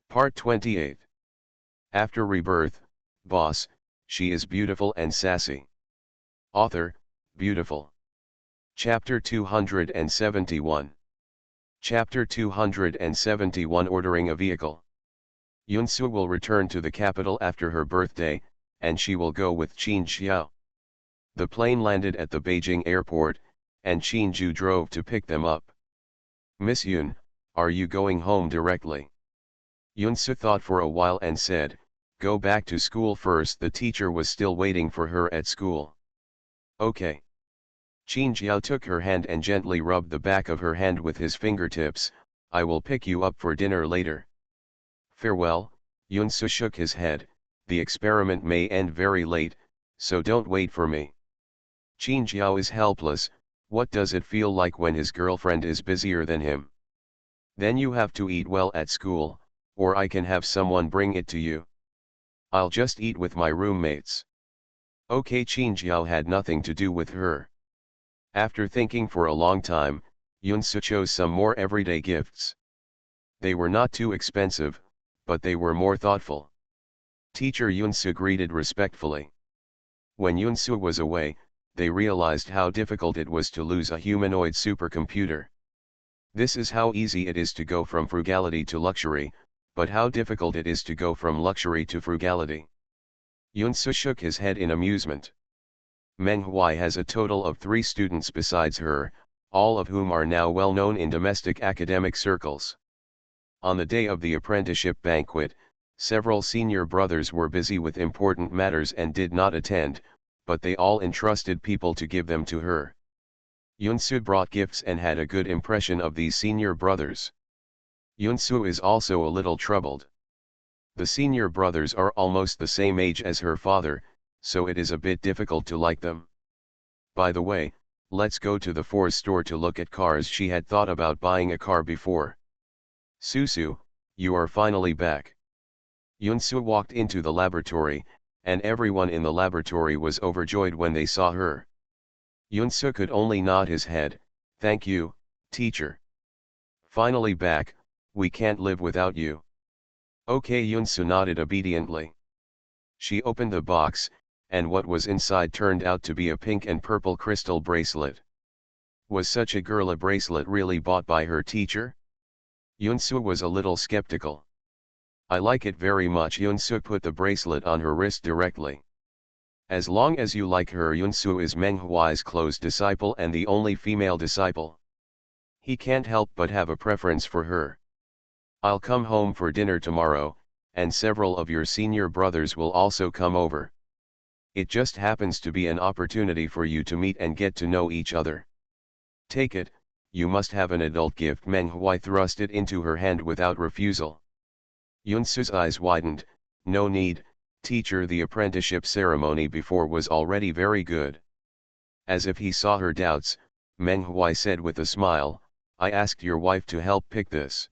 Part 28. After Rebirth, Boss, she is beautiful and sassy. Author, Beautiful. Chapter 271. Chapter 271 Ordering a Vehicle. Yunsu will return to the capital after her birthday, and she will go with Qin Xiao. The plane landed at the Beijing airport, and Qin Ju drove to pick them up. Miss Yun, are you going home directly? Yunsu thought for a while and said, go back to school first. The teacher was still waiting for her at school. Okay. Qin Jiao took her hand and gently rubbed the back of her hand with his fingertips. I will pick you up for dinner later. Farewell. Yunsu shook his head. The experiment may end very late, so don't wait for me. Qin Jiao is helpless. What does it feel like when his girlfriend is busier than him? Then you have to eat well at school, or I can have someone bring it to you. I'll just eat with my roommates. Okay. Qin Jiao had nothing to do with her. After thinking for a long time, Yunsu chose some more everyday gifts. They were not too expensive, but they were more thoughtful. Teacher Yunsu greeted respectfully. When Yunsu was away, they realized how difficult it was to lose a humanoid supercomputer. This is how easy it is to go from frugality to luxury, but how difficult it is to go from luxury to frugality. Yunsu shook his head in amusement. Meng Huai has a total of 3 students besides her, all of whom are now well known in domestic academic circles. On the day of the apprenticeship banquet, several senior brothers were busy with important matters and did not attend, but they all entrusted people to give them to her. Yunsu brought gifts and had a good impression of these senior brothers. Yunsu is also a little troubled. The senior brothers are almost the same age as her father, so it is a bit difficult to like them. By the way, let's go to the Ford store to look at cars. She had thought about buying a car before. Susu, you are finally back. Yunsu walked into the laboratory, and everyone in the laboratory was overjoyed when they saw her. Yunsu could only nod his head. Thank you, teacher. Finally back, we can't live without you. Okay. Yunsu nodded obediently. She opened the box, and what was inside turned out to be a pink and purple crystal bracelet. Was such a girl a bracelet really bought by her teacher? Yunsu was a little skeptical. I like it very much. Yunsu put the bracelet on her wrist directly. As long as you like her. Yunsu is Meng Huai's close disciple and the only female disciple. He can't help but have a preference for her. I'll come home for dinner tomorrow, and several of your senior brothers will also come over. It just happens to be an opportunity for you to meet and get to know each other. Take it, you must have an adult gift. Meng Huai thrust it into her hand without refusal. Yunsu's eyes widened. No need, teacher. The apprenticeship ceremony before was already very good. As if he saw her doubts, Meng Huai said with a smile, I asked your wife to help pick this.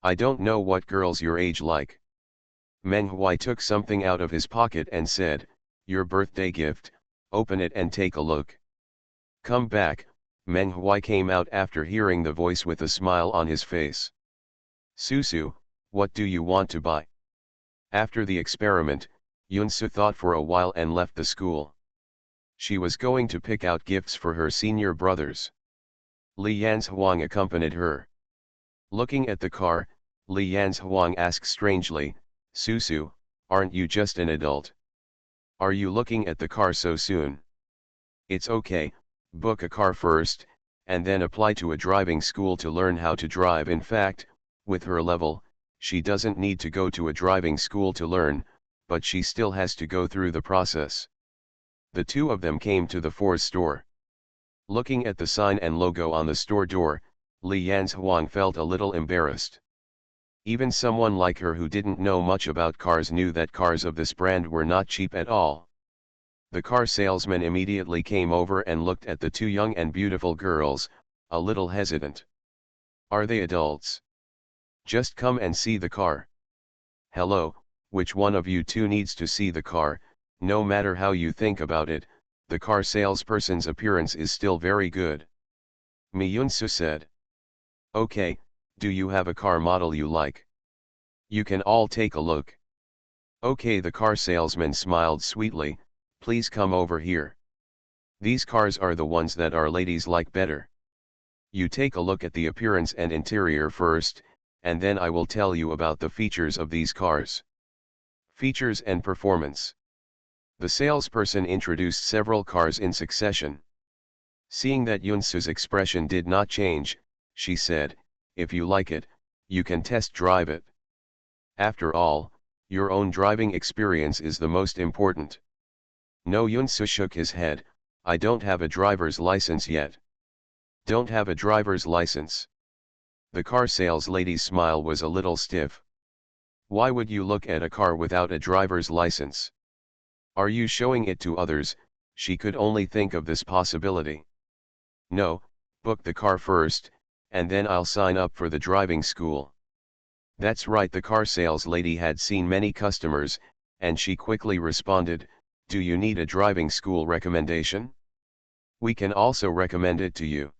I don't know what girls your age like. Meng Huai took something out of his pocket and said, your birthday gift, open it and take a look. Come back. Meng Huai came out after hearing the voice with a smile on his face. Susu, what do you want to buy? After the experiment, Yunsu thought for a while and left the school. She was going to pick out gifts for her senior brothers. Li Yanzhuang accompanied her. Looking at the car, Li Yanzhuang asked strangely, Susu, aren't you just an adult? Are you looking at the car so soon? It's okay, book a car first, and then apply to a driving school to learn how to drive. In fact, with her level, she doesn't need to go to a driving school to learn, but she still has to go through the process. The two of them came to the Ford store. Looking at the sign and logo on the store door, Li Yanzhuang felt a little embarrassed. Even someone like her who didn't know much about cars knew that cars of this brand were not cheap at all. The car salesman immediately came over and looked at the 2 young and beautiful girls, a little hesitant. Are they adults? Just come and see the car. Hello, which one of you two needs to see the car? No matter how you think about it, the car salesperson's appearance is still very good. Mi Yunsu said. Okay, do you have a car model you like? You can all take a look. Okay, the car salesman smiled sweetly, please come over here. These cars are the ones that our ladies like better. You take a look at the appearance and interior first, and then I will tell you about the features of these cars. Features and performance. The salesperson introduced several cars in succession. Seeing that Yunsu's expression did not change, she said, if you like it, you can test drive it. After all, your own driving experience is the most important. No, Yunsu shook his head, I don't have a driver's license yet. Don't have a driver's license. The car sales lady's smile was a little stiff. Why would you look at a car without a driver's license? Are you showing it to others? She could only think of this possibility. No, book the car first, and then I'll sign up for the driving school. That's right, the car sales lady had seen many customers, and she quickly responded, do you need a driving school recommendation? We can also recommend it to you.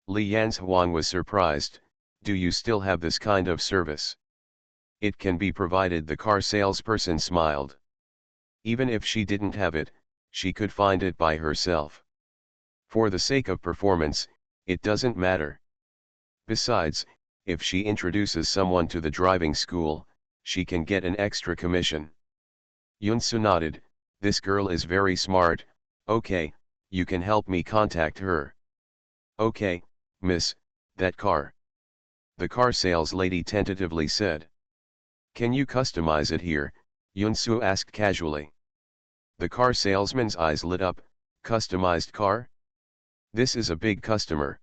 Li Yanzhuang was surprised, do you still have this kind of service? It can be provided, the car salesperson smiled. Even if she didn't have it, she could find it by herself. For the sake of performance, it doesn't matter. Besides, if she introduces someone to the driving school, she can get an extra commission. Yunsu nodded, this girl is very smart, okay, you can help me contact her. Okay, miss, that car. The car sales lady tentatively said. Can you customize it here? Yunsu asked casually. The car salesman's eyes lit up, customized car? This is a big customer.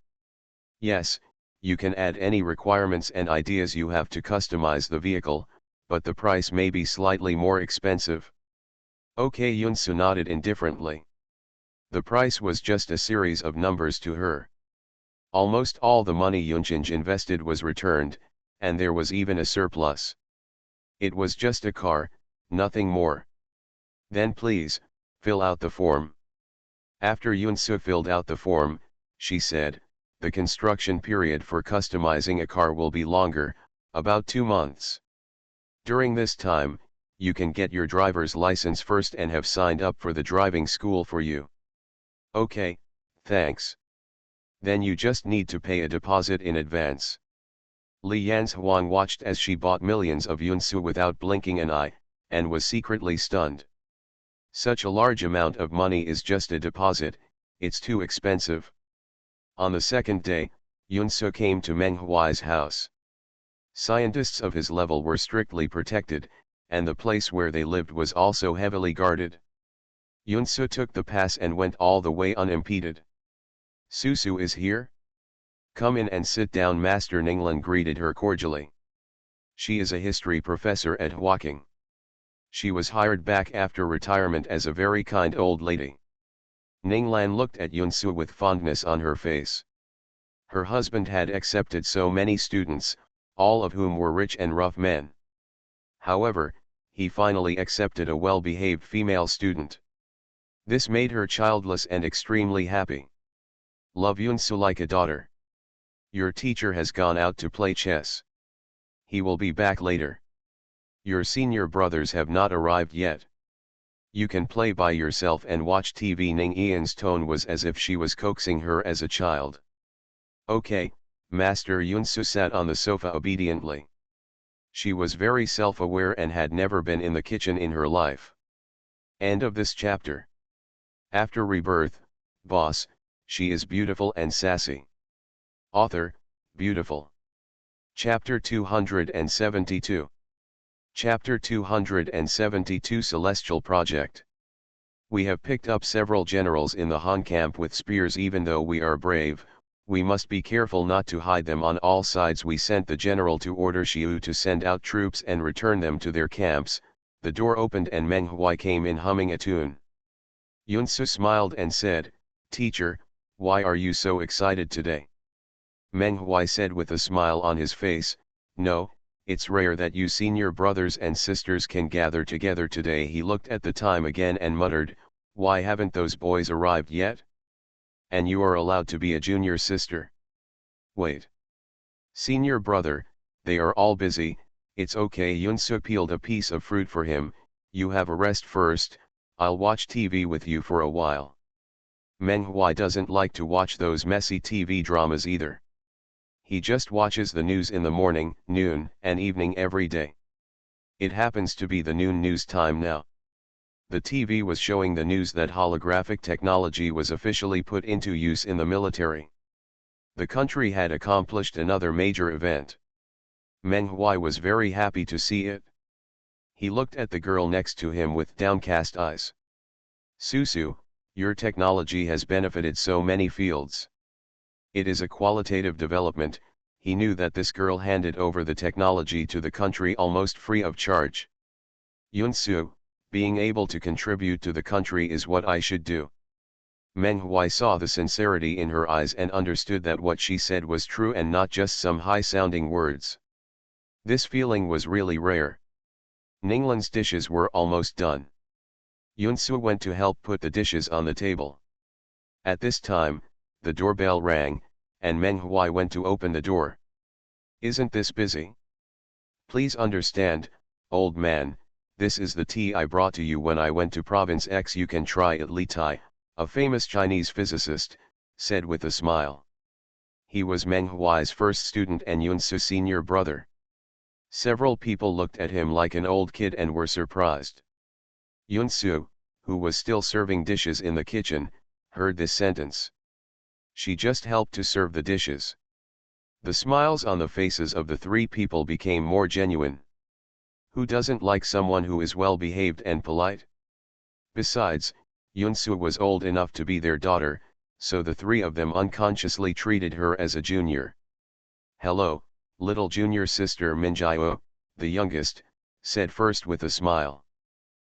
Yes, you can add any requirements and ideas you have to customize the vehicle, but the price may be slightly more expensive. Okay, Yunsu nodded indifferently. The price was just a series of numbers to her. Almost all the money Yunchinj invested was returned, and there was even a surplus. It was just a car, nothing more. Then please, fill out the form. After Yunsu filled out the form, she said, the construction period for customizing a car will be longer, about 2 months. During this time, you can get your driver's license first and have signed up for the driving school for you. Okay, thanks. Then you just need to pay a deposit in advance. Li Yanzhuang watched as she bought millions of Yunsu without blinking an eye, and was secretly stunned. Such a large amount of money is just a deposit, it's too expensive. On the second day, Yunsu came to Meng Huai's house. Scientists of his level were strictly protected, and the place where they lived was also heavily guarded. Yunsu took the pass and went all the way unimpeded. Susu is here? Come in and sit down, Master Ninglan greeted her cordially. She is a history professor at Huaking. She was hired back after retirement as a very kind old lady. Ninglan looked at Yunsu with fondness on her face. Her husband had accepted so many students, all of whom were rich and rough men. However, he finally accepted a well-behaved female student. This made her childless and extremely happy. Love Yunsu like a daughter. Your teacher has gone out to play chess. He will be back later. Your senior brothers have not arrived yet. You can play by yourself and watch TV. Ning Ian's tone was as if she was coaxing her as a child. Okay, Master. Yunsu sat on the sofa obediently. She was very self-aware and had never been in the kitchen in her life. End of this chapter. After Rebirth, boss, she is beautiful and sassy. Author, beautiful. Chapter 272. Chapter 272 Celestial Project. We have picked up several generals in the Han camp with spears. Even though we are brave, we must be careful not to hide them on all sides. We sent the general to order Xiu to send out troops and return them to their camps. The door opened and Meng Huai came in humming a tune. Yunsu smiled and said, Teacher, why are you so excited today? Meng Huai said with a smile on his face, No, it's rare that you senior brothers and sisters can gather together today. He looked at the time again and muttered, Why haven't those boys arrived yet? And you are allowed to be a junior sister. Wait. Senior brother, they are all busy, It's okay. Yunsu peeled a piece of fruit for him. You have a rest first, I'll watch TV with you for a while. Meng Huai doesn't like to watch those messy TV dramas either. He just watches the news in the morning, noon, and evening every day. It happens to be the noon news time now. The TV was showing the news that holographic technology was officially put into use in the military. The country had accomplished another major event. Meng Huai was very happy to see it. He looked at the girl next to him with downcast eyes. Susu, your technology has benefited so many fields. It is a qualitative development. He knew that this girl handed over the technology to the country almost free of charge. Yunsu, being able to contribute to the country is what I should do. Meng Huai saw the sincerity in her eyes and understood that what she said was true and not just some high-sounding words. This feeling was really rare. Ninglan's dishes were almost done. Yunsu went to help put the dishes on the table. At this time, the doorbell rang, and Meng Huai went to open the door. Isn't this busy? Please understand, old man, this is the tea I brought to you when I went to Province X. You can try it. Li Tai, a famous Chinese physicist, said with a smile. He was Meng Huai's first student and Yunsu's senior brother. Several people looked at him like an old kid and were surprised. Yunsu, who was still serving dishes in the kitchen, heard this sentence. She just helped to serve the dishes. The smiles on the faces of the three people became more genuine. Who doesn't like someone who is well behaved and polite? Besides, Yunsu was old enough to be their daughter, so the three of them unconsciously treated her as a junior. Hello, little junior sister. Minjiao, the youngest, said first with a smile.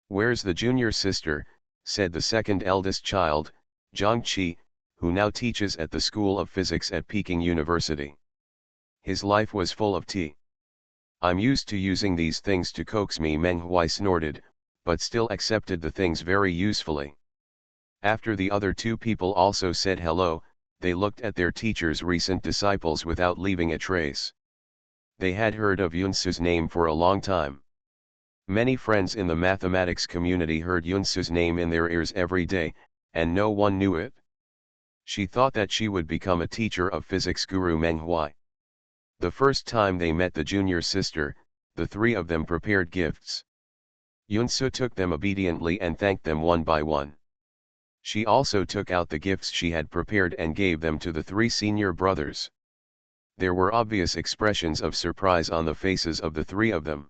Where's the junior sister? Said the second eldest child, Zhang, who now teaches at the School of Physics at Peking University. His life was full of tea. I'm used to using these things to coax me. Meng Huai snorted, but still accepted the things very usefully. After the other two people also said hello, they looked at their teacher's recent disciples without leaving a trace. They had heard of Yunsu's name for a long time. Many friends in the mathematics community heard Yunsu's name in their ears every day, and no one knew it. She thought that she would become a teacher of physics guru Meng Huai. The first time they met the junior sister, the three of them prepared gifts. Yunsu took them obediently and thanked them one by one. She also took out the gifts she had prepared and gave them to the three senior brothers. There were obvious expressions of surprise on the faces of the three of them.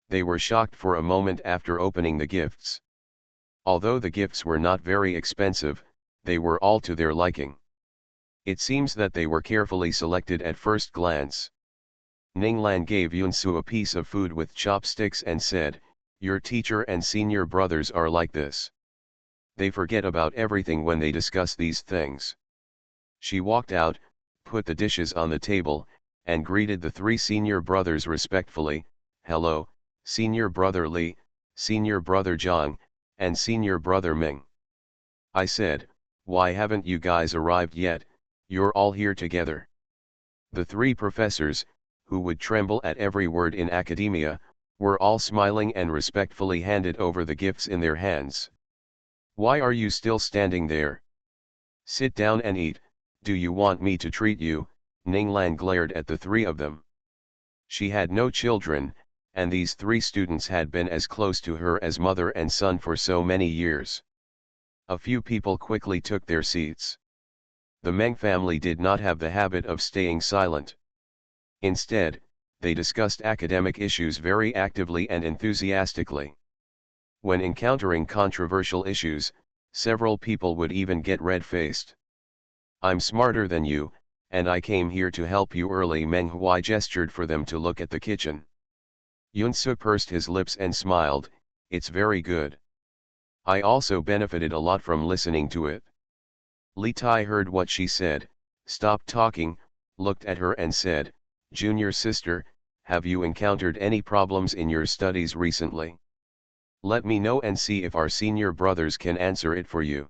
They were shocked for a moment after opening the gifts. Although the gifts were not very expensive, they were all to their liking. It seems that they were carefully selected at first glance. Ninglan gave Yunsu a piece of food with chopsticks and said, "Your teacher and senior brothers are like this. They forget about everything when they discuss these things." She walked out, put the dishes on the table, and greeted the three senior brothers respectfully. "Hello, senior brother Li, senior brother Zhang, and senior brother Ming. I said, why haven't you guys arrived yet? You're all here together." The three professors, who would tremble at every word in academia, were all smiling and respectfully handed over the gifts in their hands. "Why are you still standing there? Sit down and eat. Do you want me to treat you?" Ninglan glared at the three of them. She had no children, and these three students had been as close to her as mother and son for so many years. A few people quickly took their seats. The Meng family did not have the habit of staying silent. Instead, they discussed academic issues very actively and enthusiastically. When encountering controversial issues, several people would even get red-faced. "I'm smarter than you, and I came here to help you early." Meng Huai gestured for them to look at the kitchen. Yunsu pursed his lips and smiled, "It's very good. I also benefited a lot from listening to it." Li Tai heard what she said, stopped talking, looked at her and said, "Junior sister, have you encountered any problems in your studies recently? Let me know and see if our senior brothers can answer it for you."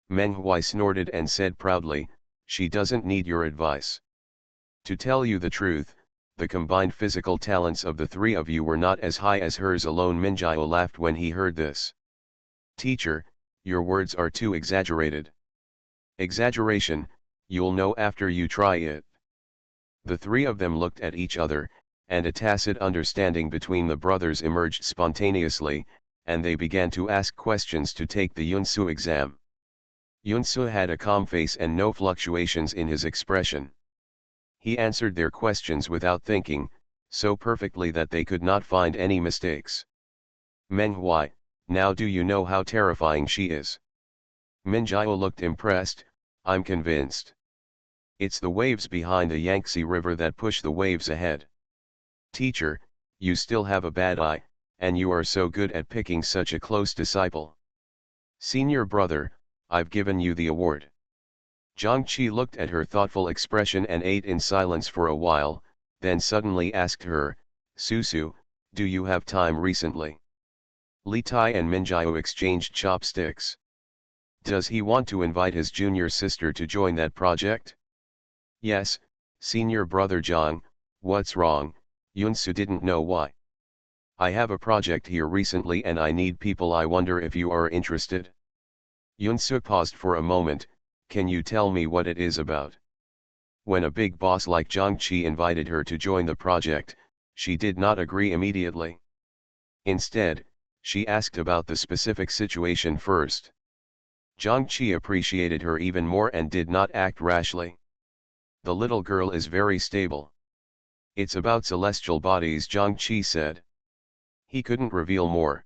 Meng Huai snorted and said proudly, "She doesn't need your advice. To tell you the truth, the combined physical talents of the three of you were not as high as hers alone. Minjao laughed when he heard this. Teacher, your words are too exaggerated. Exaggeration, you'll know after you try it. The three of them looked at each other, and a tacit understanding between the brothers emerged spontaneously, and they began to ask questions to take the Yunsu exam. Yunsu had a calm face and no fluctuations in his expression. He answered their questions without thinking, so perfectly that they could not find any mistakes. Menghui, now do you know how terrifying she is? Minjao looked impressed. I'm convinced. It's the waves behind the Yangtze River that push the waves ahead. Teacher, you still have a bad eye, and you are so good at picking such a close disciple. Senior brother, I've given you the award. Zhangqi looked at her thoughtful expression and ate in silence for a while, then suddenly asked her, Susu, do you have time recently? Li Tai and Minjiao exchanged chopsticks. Does he want to invite his junior sister to join that project? Yes, senior brother Zhang, what's wrong? Yunsu didn't know why. I have a project here recently and I need people. I wonder if you are interested. Yunsu paused for a moment. Can you tell me what it is about? When a big boss like Zhang Qi invited her to join the project, she did not agree immediately. Instead, she asked about the specific situation first. Zhang Qi appreciated her even more and did not act rashly. The little girl is very stable. It's about celestial bodies, Zhang Qi said. He couldn't reveal more.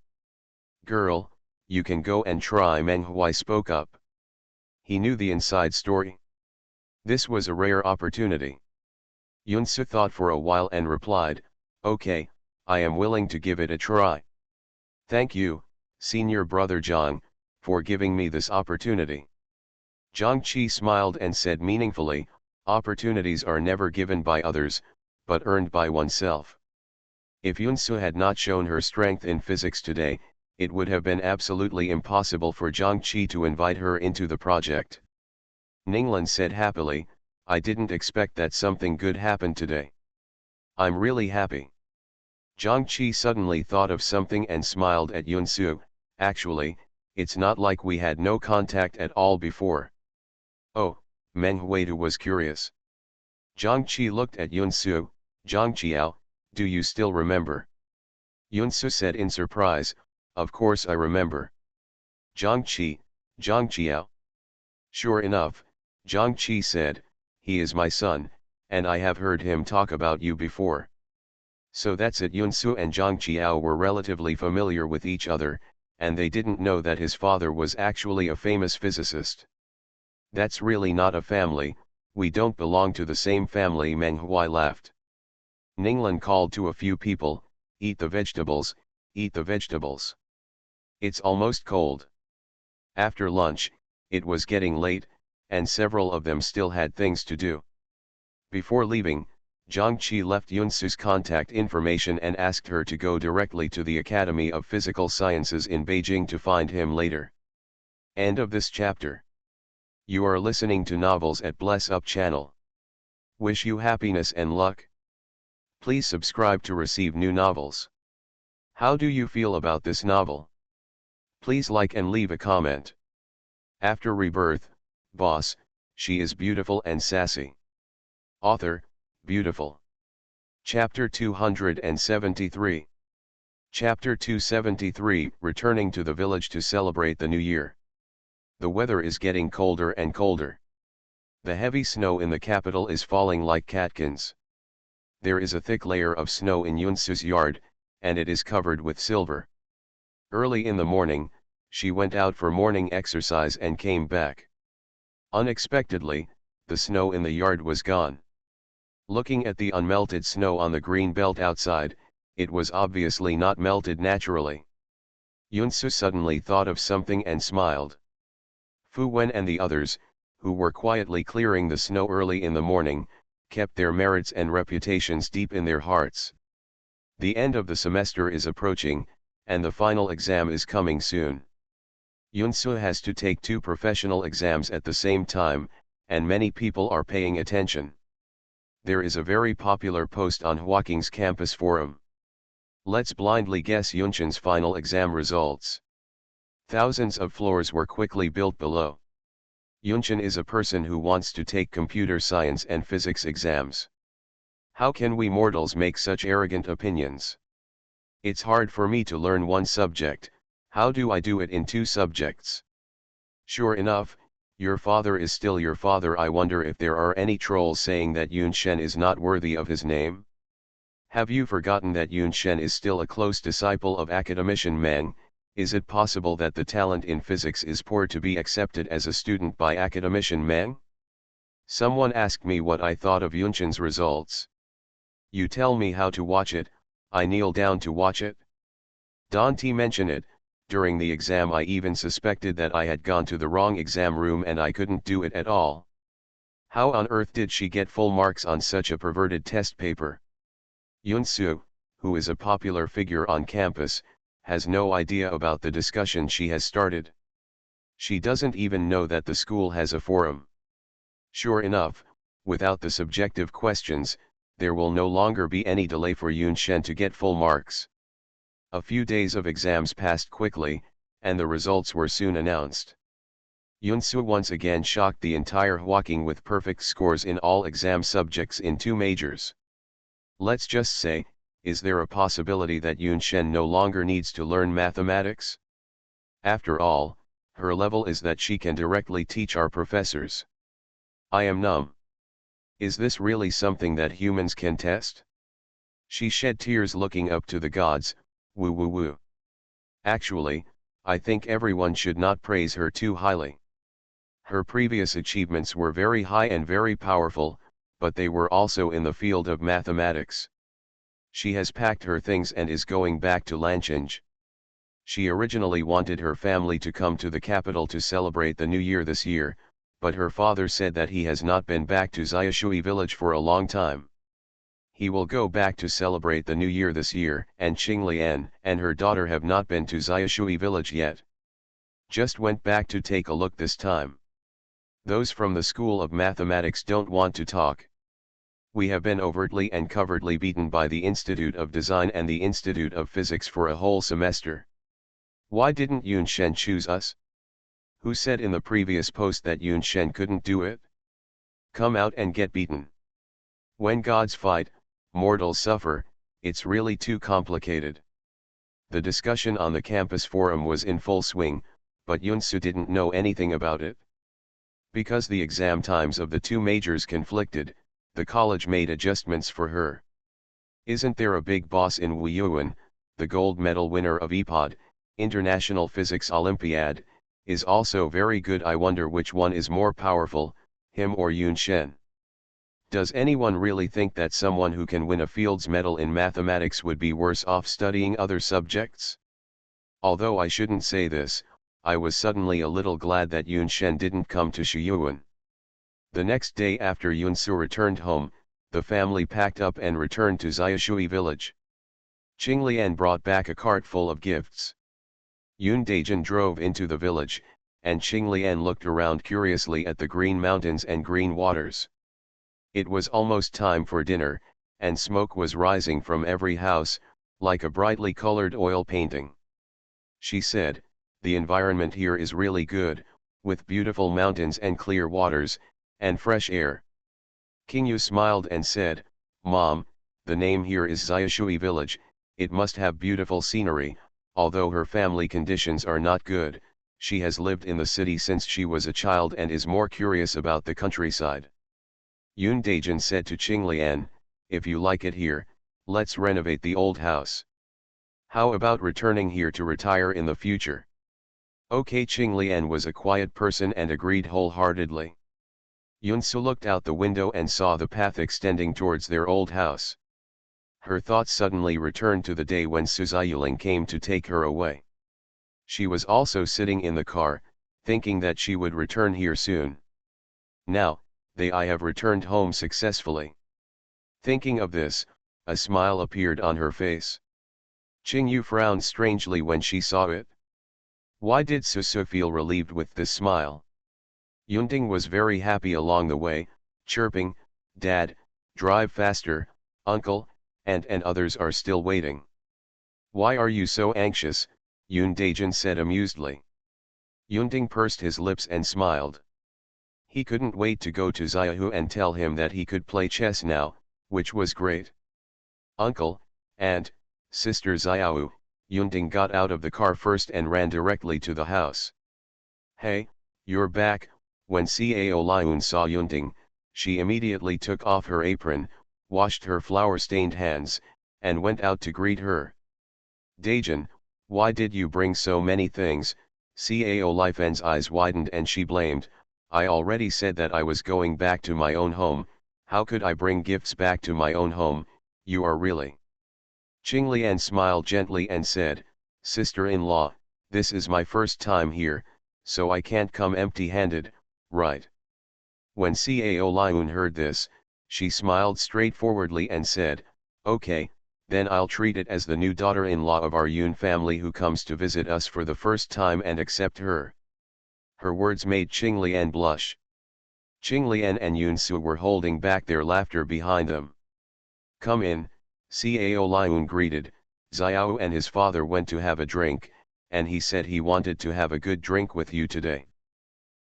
Girl, you can go and try, Meng Hui spoke up. He knew the inside story. This was a rare opportunity. Yunsu thought for a while and replied, okay, I am willing to give it a try. Thank you, senior brother Zhang, for giving me this opportunity. Zhang Qi smiled and said meaningfully, opportunities are never given by others, but earned by oneself. If Yunsu had not shown her strength in physics today, it would have been absolutely impossible for Zhang Qi to invite her into the project. Ninglan said happily, I didn't expect that something good happened today. I'm really happy. Zhang Qi suddenly thought of something and smiled at Yunsu. Actually, it's not like we had no contact at all before. Oh, Meng Huidu was curious. Zhang Qi looked at Yunsu. Zhang Qiao, do you still remember? Yunsu said in surprise, of course I remember. Zhang Qiao. Sure enough, Zhang Qi said, he is my son, and I have heard him talk about you before. So that's it. Yunsu and Zhang Qiao were relatively familiar with each other, and they didn't know that his father was actually a famous physicist. That's really not a family, we don't belong to the same family, Meng Hui laughed. Ninglan called to a few people, eat the vegetables, eat the vegetables. It's almost cold. After lunch, it was getting late, and several of them still had things to do. Before leaving, Zhang Qi left Yunsu's contact information and asked her to go directly to the Academy of Physical Sciences in Beijing to find him later. End of this chapter. You are listening to Novels at Bless Up channel. Wish you happiness and luck. Please subscribe to receive new novels. How do you feel about this novel? Please like and leave a comment. After Rebirth, boss, she is beautiful and sassy. Author, beautiful. Chapter 273. Chapter 273, returning to the village to celebrate the new year. The weather is getting colder and colder. The heavy snow in the capital is falling like catkins. There is a thick layer of snow in Yunsu's yard, and it is covered with silver. Early in the morning, she went out for morning exercise and came back. Unexpectedly, the snow in the yard was gone. Looking at the unmelted snow on the green belt outside, it was obviously not melted naturally. Yunsu suddenly thought of something and smiled. Fu Wen and the others, who were quietly clearing the snow early in the morning, kept their merits and reputations deep in their hearts. The end of the semester is approaching, and the final exam is coming soon. Yunsu has to take 2 professional exams at the same time, and many people are paying attention. There is a very popular post on Hwaking's campus forum. Let's blindly guess Yunshin's final exam results. Thousands of floors were quickly built below. Yunshin is a person who wants to take computer science and physics exams. How can we mortals make such arrogant opinions? It's hard for me to learn one subject, how do I do it in two subjects? Sure enough, your father is still your father. I wonder if there are any trolls saying that Yunshen is not worthy of his name? Have you forgotten that Yunshen is still a close disciple of academician Meng? Is it possible that the talent in physics is poor to be accepted as a student by academician Meng? Someone asked me what I thought of Yunshin's results. You tell me how to watch it, I kneel down to watch it. Don't mention it. During the exam I even suspected that I had gone to the wrong exam room and I couldn't do it at all. How on earth did she get full marks on such a perverted test paper? Yunsu, who is a popular figure on campus, has no idea about the discussion she has started. She doesn't even know that the school has a forum. Sure enough, without the subjective questions, there will no longer be any delay for Yunshen to get full marks. A few days of exams passed quickly, and the results were soon announced. Yunsu once again shocked the entire Hwaking with perfect scores in all exam subjects in 2 majors. Let's just say, is there a possibility that Yunshen no longer needs to learn mathematics? After all, her level is that she can directly teach our professors. I am numb. Is this really something that humans can test? She shed tears looking up to the gods. Woo woo woo. Actually, I think everyone should not praise her too highly. Her previous achievements were very high and very powerful, but they were also in the field of mathematics. She has packed her things and is going back to Lanchinge. She originally wanted her family to come to the capital to celebrate the new year this year, but her father said that he has not been back to Xiaoshui village for a long time. He will go back to celebrate the new year this year, and Qinglian and her daughter have not been to Xiaoshui village yet. Just went back to take a look this time. Those from the School of Mathematics don't want to talk. We have been overtly and covertly beaten by the Institute of Design and the Institute of Physics for a whole semester. Why didn't Yunshen choose us? Who said in the previous post that Yunshen couldn't do it? Come out and get beaten. When gods fight, mortals suffer. It's really too complicated. The discussion on the campus forum was in full swing, but Yunsu didn't know anything about it. Because the exam times of the 2 majors conflicted, the college made adjustments for her. Isn't there a big boss in Wu Yuan, the gold medal winner of EPOD, International Physics Olympiad, is also very good. I wonder which one is more powerful, him or Yunshen. Does anyone really think that someone who can win a Fields Medal in mathematics would be worse off studying other subjects? Although I shouldn't say this, I was suddenly a little glad that Yunshen didn't come to Shuyuan. The next day after Yunsu returned home, the family packed up and returned to Xiaoshui village. Qinglian brought back a cart full of gifts. Yun Daijin drove into the village, and Qinglian looked around curiously at the green mountains and green waters. It was almost time for dinner, and smoke was rising from every house, like a brightly colored oil painting. She said, "The environment here is really good, with beautiful mountains and clear waters, and fresh air." Qingyu smiled and said, "Mom, the name here is Xiaoshui village, it must have beautiful scenery." Although her family conditions are not good, she has lived in the city since she was a child and is more curious about the countryside. Yun Daijin said to Qinglian, "If you like it here, let's renovate the old house. How about returning here to retire in the future?" Okay. Qinglian was a quiet person and agreed wholeheartedly. Yunsu looked out the window and saw the path extending towards their old house. Her thoughts suddenly returned to the day when Suzayuling came to take her away. She was also sitting in the car, thinking that she would return here soon. Now, I have returned home successfully. Thinking of this, a smile appeared on her face. Qingyu frowned strangely when she saw it. Why did Susu feel relieved with this smile? Yunding was very happy along the way, chirping, "Dad, Drive faster, uncle, and others are still waiting. Why are you so anxious? Yoon Daejin said amusedly. Yunding pursed his lips and smiled. He couldn't wait to go to Xiaohu and tell him that he could play chess now, which was great. Uncle, Aunt, Sister Xiaohu, Yunding got out of the car first and ran directly to the house. Hey, you're back. When Cao Liun saw Yunding, she immediately took off her apron, washed her flour-stained hands, and went out to greet her. Daejin, why did you bring so many things? Cao Lifen's eyes widened and she blamed, I already said that I was going back to my own home, how could I bring gifts back to my own home, you are really. Qinglian smiled gently and said, Sister-in-law, this is my first time here, so I can't come empty-handed, right? When Cao Liun heard this, she smiled straightforwardly and said, okay, then I'll treat it as the new daughter-in-law of our Yun family who comes to visit us for the first time and accept her. Her words made Qinglian blush. Qinglian and Yunsu were holding back their laughter behind them. Come in, Cao Liun greeted. Xiao and his father went to have a drink, and he said he wanted to have a good drink with you today.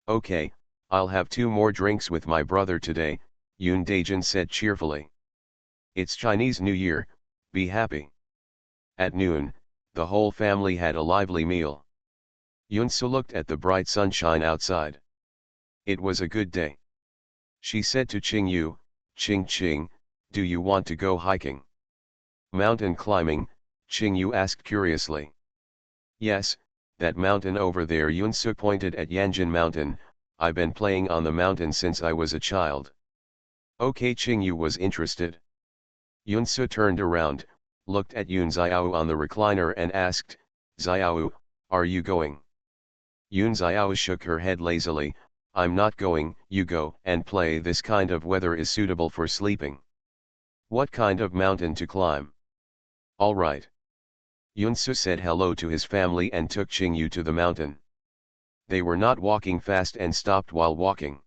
Okay, I'll have 2 more drinks with my brother today, Yoon Daejin said cheerfully. It's Chinese New Year, be happy. At noon, the whole family had a lively meal. Yunsu looked at the bright sunshine outside. It was a good day. She said to Qingyu, Qing, do you want to go hiking? Mountain climbing, Qingyu asked curiously. Yes, that mountain over there. Yunsu pointed at Yanjin Mountain, I've been playing on the mountain since I was a child. Okay, Qingyu was interested. Yunsu turned around, looked at Yun Xiao on the recliner and asked, Xiao, are you going? Yun Xiao shook her head lazily, I'm not going. You go and play. This kind of weather is suitable for sleeping. What kind of mountain to climb? All right. Yunsu said hello to his family and took Qingyu to the mountain. They were not walking fast and stopped while walking.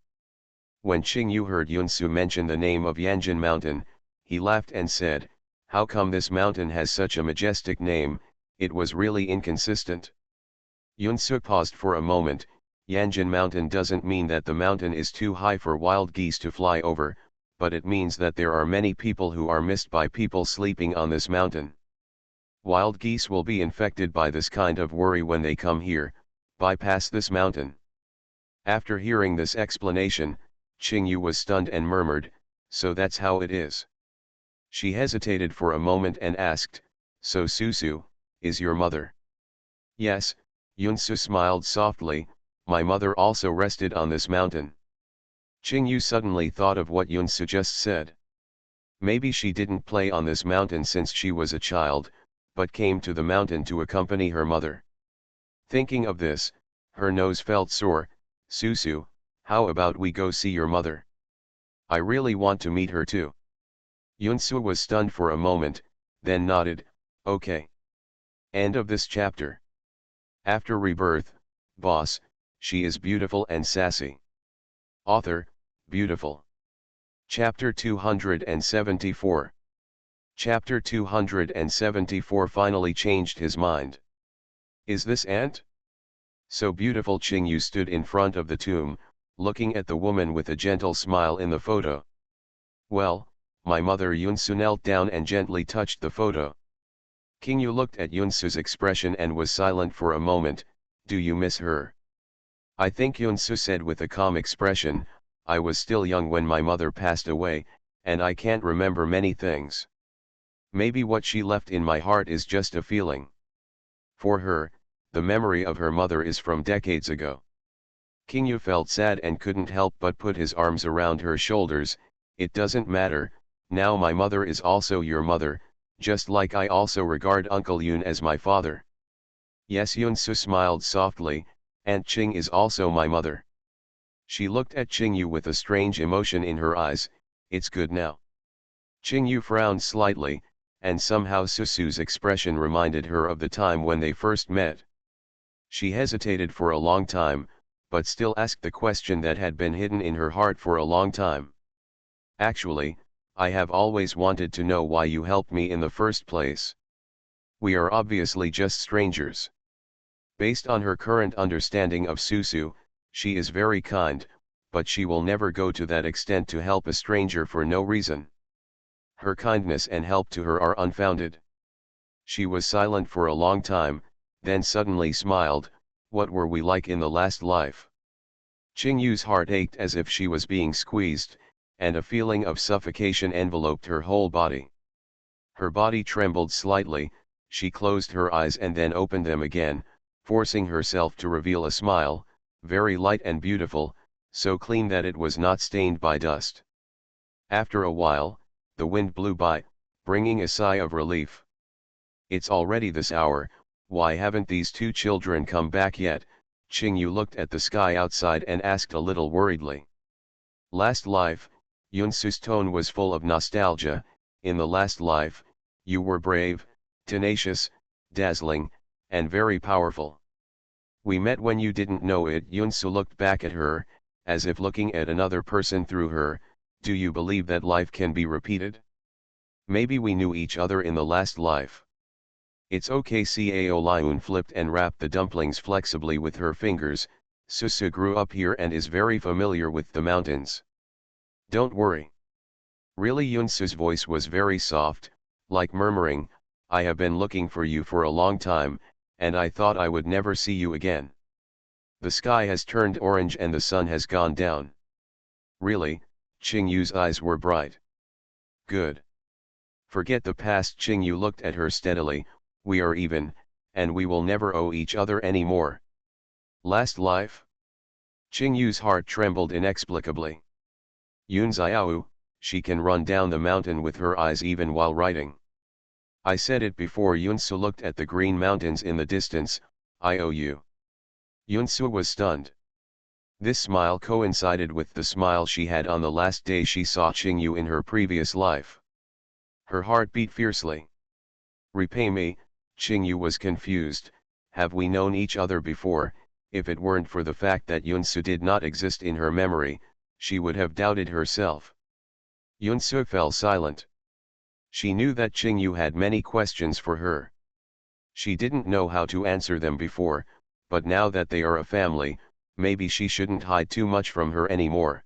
When Qingyu heard Yunsu mention the name of Yanjin Mountain, he laughed and said, how come this mountain has such a majestic name? It was really inconsistent. Yunsu paused for a moment. Yanjin Mountain doesn't mean that the mountain is too high for wild geese to fly over, but it means that there are many people who are missed by people sleeping on this mountain. Wild geese will be infected by this kind of worry when they come here, bypass this mountain. After hearing this explanation, Qingyu was stunned and murmured, so that's how it is. She hesitated for a moment and asked, so Susu, is your mother? Yes, Yunsu smiled softly, my mother also rested on this mountain. Qingyu suddenly thought of what Yunsu just said. Maybe she didn't play on this mountain since she was a child, but came to the mountain to accompany her mother. Thinking of this, her nose felt sore. Susu, how about we go see your mother? I really want to meet her too. Yunsu was stunned for a moment, then nodded, okay. End of this chapter. After Rebirth, Boss, she is beautiful and sassy. Author, beautiful. Chapter 274. Chapter 274 finally changed his mind. Is this Aunt? So beautiful. Qingyu stood in front of the tomb, looking at the woman with a gentle smile in the photo. Well, my mother. Yunsu knelt down and gently touched the photo. Qingyu looked at Yunsu's expression and was silent for a moment. Do you miss her? I think, Yunsu said with a calm expression, I was still young when my mother passed away, and I can't remember many things. Maybe what she left in my heart is just a feeling. For her, the memory of her mother is from decades ago. Qingyu felt sad and couldn't help but put his arms around her shoulders. It doesn't matter, now my mother is also your mother, just like I also regard Uncle Yun as my father. Yes, Yunsu smiled softly, Aunt Qing is also my mother. She looked at Qingyu with a strange emotion in her eyes. It's good now. Qingyu frowned slightly, and somehow Susu's expression reminded her of the time when they first met. She hesitated for a long time, but still asked the question that had been hidden in her heart for a long time. Actually, I have always wanted to know why you helped me in the first place. We are obviously just strangers. Based on her current understanding of Susu, she is very kind, but she will never go to that extent to help a stranger for no reason. Her kindness and help to her are unfounded. She was silent for a long time, then suddenly smiled. What were we like in the last life? Qingyu's heart ached as if she was being squeezed, and a feeling of suffocation enveloped her whole body. Her body trembled slightly, she closed her eyes and then opened them again, forcing herself to reveal a smile, very light and beautiful, so clean that it was not stained by dust. After a while, the wind blew by, bringing a sigh of relief. It's already this hour, why haven't these two children come back yet? Qingyu looked at the sky outside and asked a little worriedly. Last life, Yunsu's tone was full of nostalgia. In the last life, you were brave, tenacious, dazzling, and very powerful. We met when you didn't know it. Yunsu looked back at her, as if looking at another person through her. Do you believe that life can be repeated? Maybe we knew each other in the last life. It's okay. Cao Liun flipped and wrapped the dumplings flexibly with her fingers. Susu grew up here and is very familiar with the mountains. Don't worry. Really? Yunsu's voice was very soft, like murmuring, I have been looking for you for a long time, and I thought I would never see you again. The sky has turned orange and the sun has gone down. Really? Qingyu's eyes were bright. Good. Forget the past. Qingyu looked at her steadily. We are even, and we will never owe each other any more. Last life? Qingyu's heart trembled inexplicably. Yun Xiao, she can run down the mountain with her eyes even while writing. I said it before. Yunsu looked at the green mountains in the distance. I owe you. Yunsu was stunned. This smile coincided with the smile she had on the last day she saw Qingyu in her previous life. Her heart beat fiercely. Repay me? Qingyu was confused. Have we known each other before? If it weren't for the fact that Yunsu did not exist in her memory, she would have doubted herself. Yunsu fell silent. She knew that Qingyu had many questions for her. She didn't know how to answer them before, but now that they are a family, maybe she shouldn't hide too much from her anymore.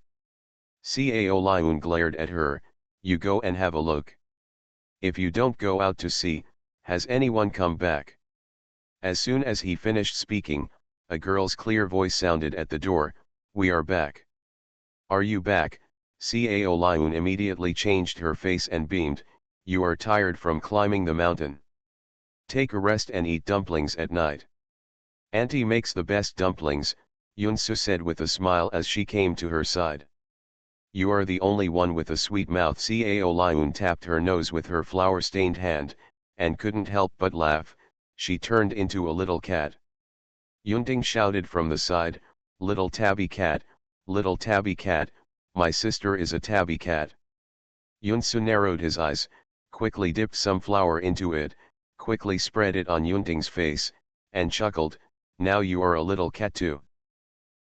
Cao Liun glared at her. You go and have a look. If you don't go out to see, has anyone come back? As soon as he finished speaking, a girl's clear voice sounded at the door. We are back. Are you back? Cao Liun immediately changed her face and beamed. You are tired from climbing the mountain. Take a rest and eat dumplings at night. Auntie makes the best dumplings, Yunsu said with a smile as she came to her side. You are the only one with a sweet mouth. Cao Liun tapped her nose with her flour-stained hand, and couldn't help but laugh. She turned into a little cat. Yunting shouted from the side, little tabby cat, my sister is a tabby cat. Yunsu narrowed his eyes, quickly dipped some flour into it, quickly spread it on Yunting's face, and chuckled, now you are a little cat too.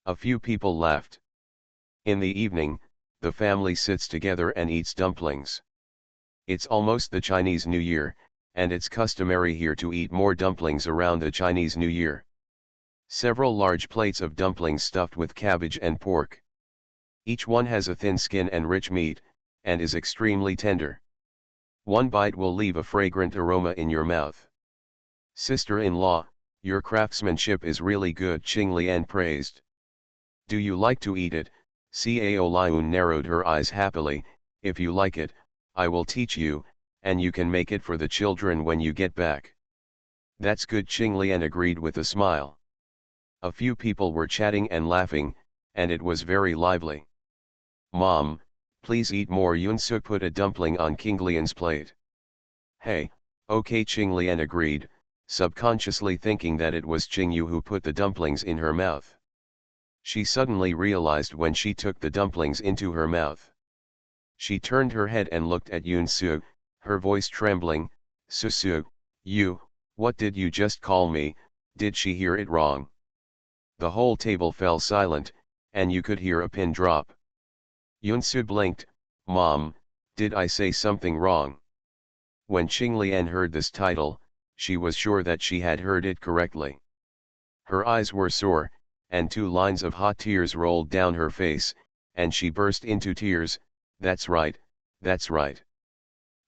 A few people laughed. In the evening, the family sits together and eats dumplings. It's almost the Chinese New Year, and it's customary here to eat more dumplings around the Chinese New Year. Several large plates of dumplings stuffed with cabbage and pork. Each one has a thin skin and rich meat, and is extremely tender. One bite will leave a fragrant aroma in your mouth. Sister-in-law, your craftsmanship is really good, Qing Lian praised. Do you like to eat it? Cao Liun narrowed her eyes happily. If you like it, I will teach you, and you can make it for the children when you get back. That's good, Qing Lian agreed with a smile. A few people were chatting and laughing, and it was very lively. Mom, please eat more. Yunsu put a dumpling on King Lian's plate. Hey, okay, Qing Lian agreed, subconsciously thinking that it was Qingyu who put the dumplings in her mouth. She suddenly realized when she took the dumplings into her mouth. She turned her head and looked at Yunsu, her voice trembling. Susu, what did you just call me? Did she hear it wrong? The whole table fell silent, and you could hear a pin drop. Yunsu blinked. Mom, Did I say something wrong? When Qinglian heard this title, she was sure that she had heard it correctly. Her eyes were sore, and 2 lines of hot tears rolled down her face, and she burst into tears. That's right, that's right.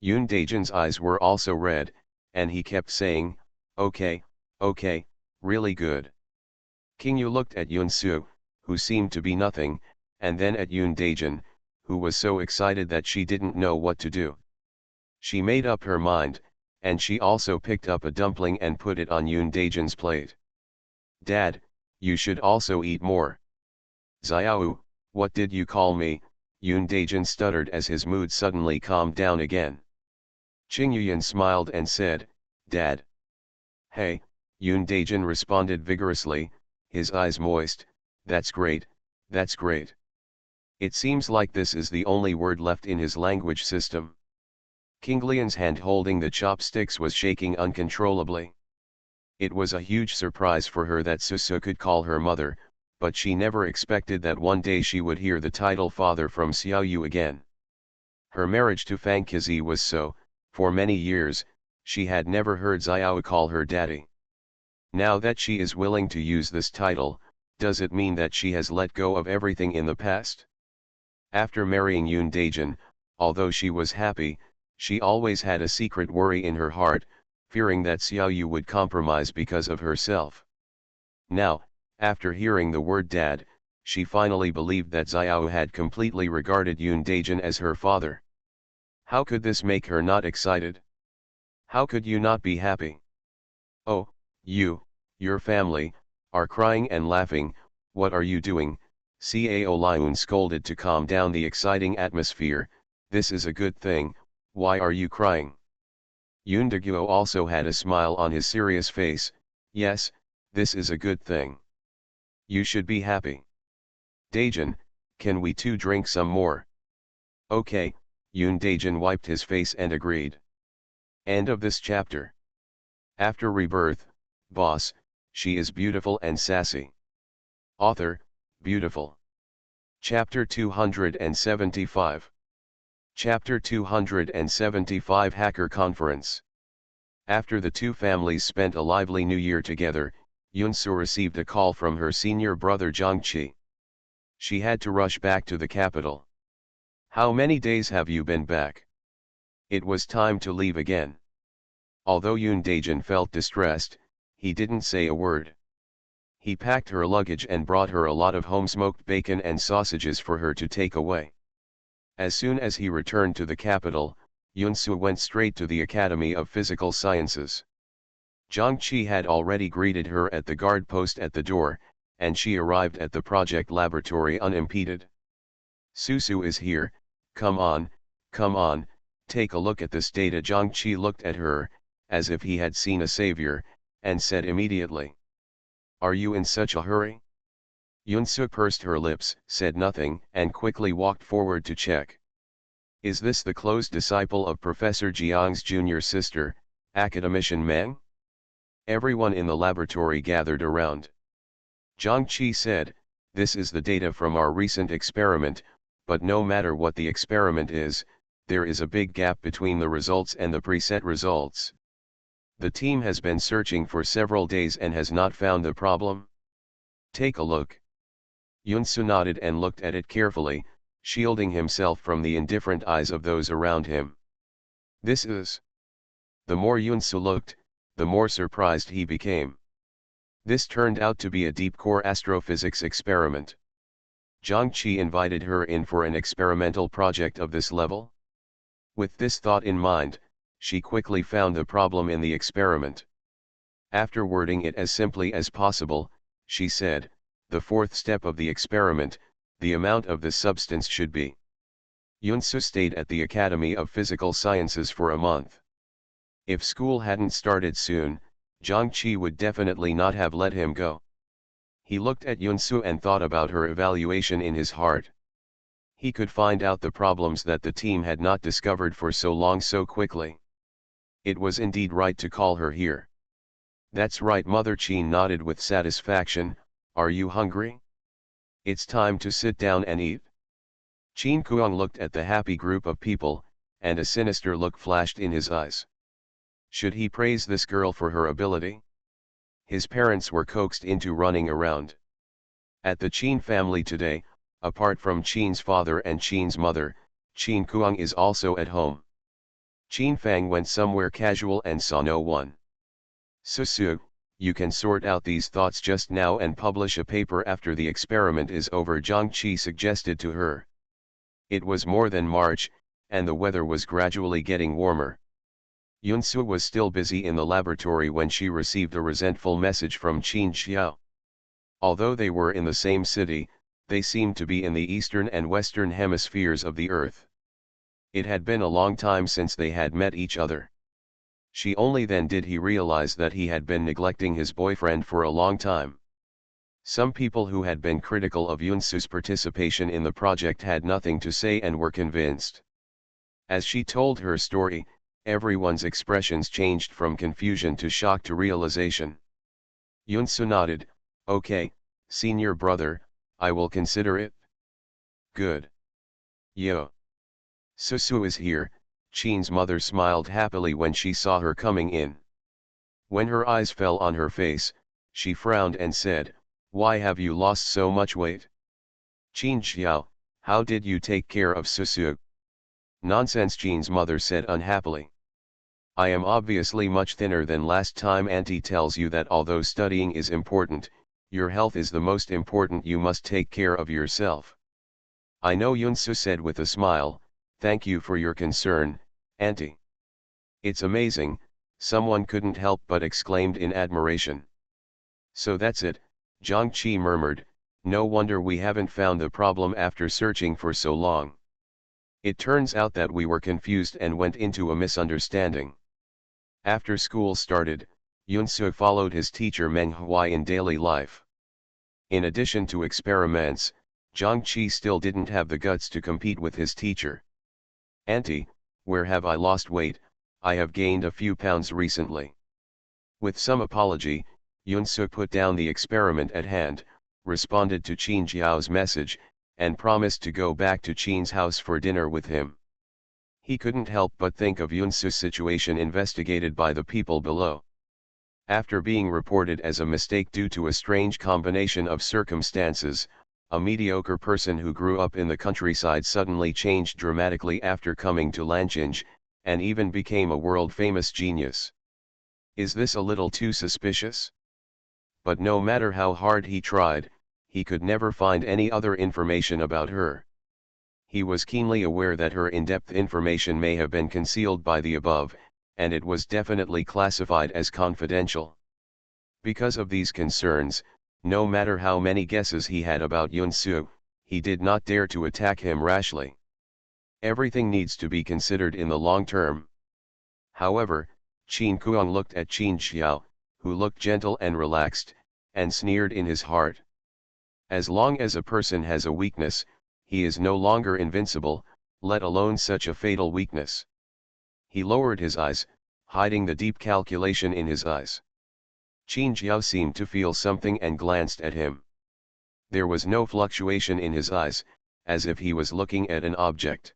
Yoon Daejin's eyes were also red, and he kept saying, okay, okay, really good. King Yu looked at Yoon Soo, who seemed to be nothing, and then at Yoon Daejin, who was so excited that she didn't know what to do. She made up her mind, and she also picked up a dumpling and put it on Yoon Daejin's plate. Dad, you should also eat more. Xiao, what did you call me? Yoon Daejin stuttered as his mood suddenly calmed down again. Qing Yuyan smiled and said, Dad. Hey, Yoon Daejin responded vigorously, his eyes moist, that's great, that's great. It seems like this is the only word left in his language system. King Lian's hand holding the chopsticks was shaking uncontrollably. It was a huge surprise for her that Susu could call her mother, but she never expected that one day she would hear the title father from Xiao Yu again. Her marriage to Fang Qizi was so, for many years, she had never heard Xiao call her daddy. Now that she is willing to use this title, does it mean that she has let go of everything in the past? After marrying Yoon Daejin, although she was happy, she always had a secret worry in her heart, fearing that Xiao Yu would compromise because of herself. Now, after hearing the word dad, she finally believed that Xiao had completely regarded Yoon Daejin as her father. How could this make her not excited? How could you not be happy? Oh, your family, are crying and laughing, what are you doing? Cao Liun scolded to calm down the exciting atmosphere, this is a good thing, why are you crying? Yoon Daguo also had a smile on his serious face, yes, this is a good thing. You should be happy. Daejin, can we too drink some more? Okay, Yoon Daejin wiped his face and agreed. End of this chapter. After Rebirth, boss, she is beautiful and sassy. Author, beautiful. Chapter 275. Chapter 275 Hacker Conference. After the two families spent a lively new year together, Yoon-soo received a call from her senior brother Jong-chi. She had to rush back to the capital. How many days have you been back? It was time to leave again. Although Yoon Daejin felt distressed, he didn't say a word. He packed her luggage and brought her a lot of home-smoked bacon and sausages for her to take away. As soon as he returned to the capital, Yoon-soo went straight to the Academy of Physical Sciences. Jong-chi had already greeted her at the guard post at the door, and she arrived at the project laboratory unimpeded. Susu is here, come on, take a look at this data. Jong-chi looked at her, as if he had seen a savior, and said immediately. Are you in such a hurry? Yoon-soo pursed her lips, said nothing, and quickly walked forward to check. Is this the close disciple of Professor Jiang's junior sister, academician Meng? Everyone in the laboratory gathered around. Jong-chi said, this is the data from our recent experiment, but no matter what the experiment is, there is a big gap between the results and the preset results. The team has been searching for several days and has not found the problem. Take a look. Yoon-soo nodded and looked at it carefully, shielding himself from the indifferent eyes of those around him. This is. The more Yoon-soo looked, the more surprised he became. This turned out to be a deep core astrophysics experiment. Jong-chi invited her in for an experimental project of this level. With this thought in mind, she quickly found the problem in the experiment. After wording it as simply as possible, she said, the fourth step of the experiment, the amount of this substance should be. Yoon-soo stayed at the Academy of Physical Sciences for a month. If school hadn't started soon, Jong-chi would definitely not have let him go. He looked at Yoon-soo and thought about her evaluation in his heart. He could find out the problems that the team had not discovered for so long so quickly. It was indeed right to call her here. That's right, Mother Chin nodded with satisfaction. Are you hungry? It's time to sit down and eat. Chin Kuang looked at the happy group of people, and a sinister look flashed in his eyes. Should he praise this girl for her ability? His parents were coaxed into running around. At the Qin family today, apart from Qin's father and Qin's mother, Qin Kuang is also at home. Qin Fang went somewhere casual and saw no one. Susu, you can sort out these thoughts just now and publish a paper after the experiment is over, Zhang Qi suggested to her. It was more than March, and the weather was gradually getting warmer. Yunsu was still busy in the laboratory when she received a resentful message from Qin Xiao. Although they were in the same city, they seemed to be in the eastern and western hemispheres of the Earth. It had been a long time since they had met each other. She only then did he realize that he had been neglecting his boyfriend for a long time. Some people who had been critical of Yunsu's participation in the project had nothing to say and were convinced. As she told her story, everyone's expressions changed from confusion to shock to realization. Yunsu nodded, "Okay, senior brother, I will consider it." "Good. Yo. Susu is here." Qin's mother smiled happily when she saw her coming in. When her eyes fell on her face, she frowned and said, "Why have you lost so much weight?" "Qin Xiao, how did you take care of Susu?" "Nonsense," Qin's mother said unhappily. "I am obviously much thinner than last time. Auntie tells you that although studying is important, your health is the most important. You must take care of yourself." "I know," Yunsu said with a smile, "thank you for your concern, Auntie." "It's amazing," someone couldn't help but exclaimed in admiration. "So that's it," Zhang Qi murmured, "no wonder we haven't found the problem after searching for so long. It turns out that we were confused and went into a misunderstanding." After school started, Yunsu followed his teacher Meng Huai in daily life. In addition to experiments, Zhang Qi still didn't have the guts to compete with his teacher. "Auntie, where have I lost weight? I have gained a few pounds recently." With some apology, Yunsu put down the experiment at hand, responded to Qin Jiao's message, and promised to go back to Qin's house for dinner with him. He couldn't help but think of Yunsu's situation investigated by the people below. After being reported as a mistake due to a strange combination of circumstances, a mediocre person who grew up in the countryside suddenly changed dramatically after coming to Lanqing, and even became a world-famous genius. Is this a little too suspicious? But no matter how hard he tried, he could never find any other information about her. He was keenly aware that her in-depth information may have been concealed by the above, and it was definitely classified as confidential. Because of these concerns, no matter how many guesses he had about Yunsu, he did not dare to attack him rashly. Everything needs to be considered in the long term. However, Qin Kuang looked at Qin Xiao, who looked gentle and relaxed, and sneered in his heart. As long as a person has a weakness, he is no longer invincible, let alone such a fatal weakness. He lowered his eyes, hiding the deep calculation in his eyes. Qin Jiao seemed to feel something and glanced at him. There was no fluctuation in his eyes, as if he was looking at an object.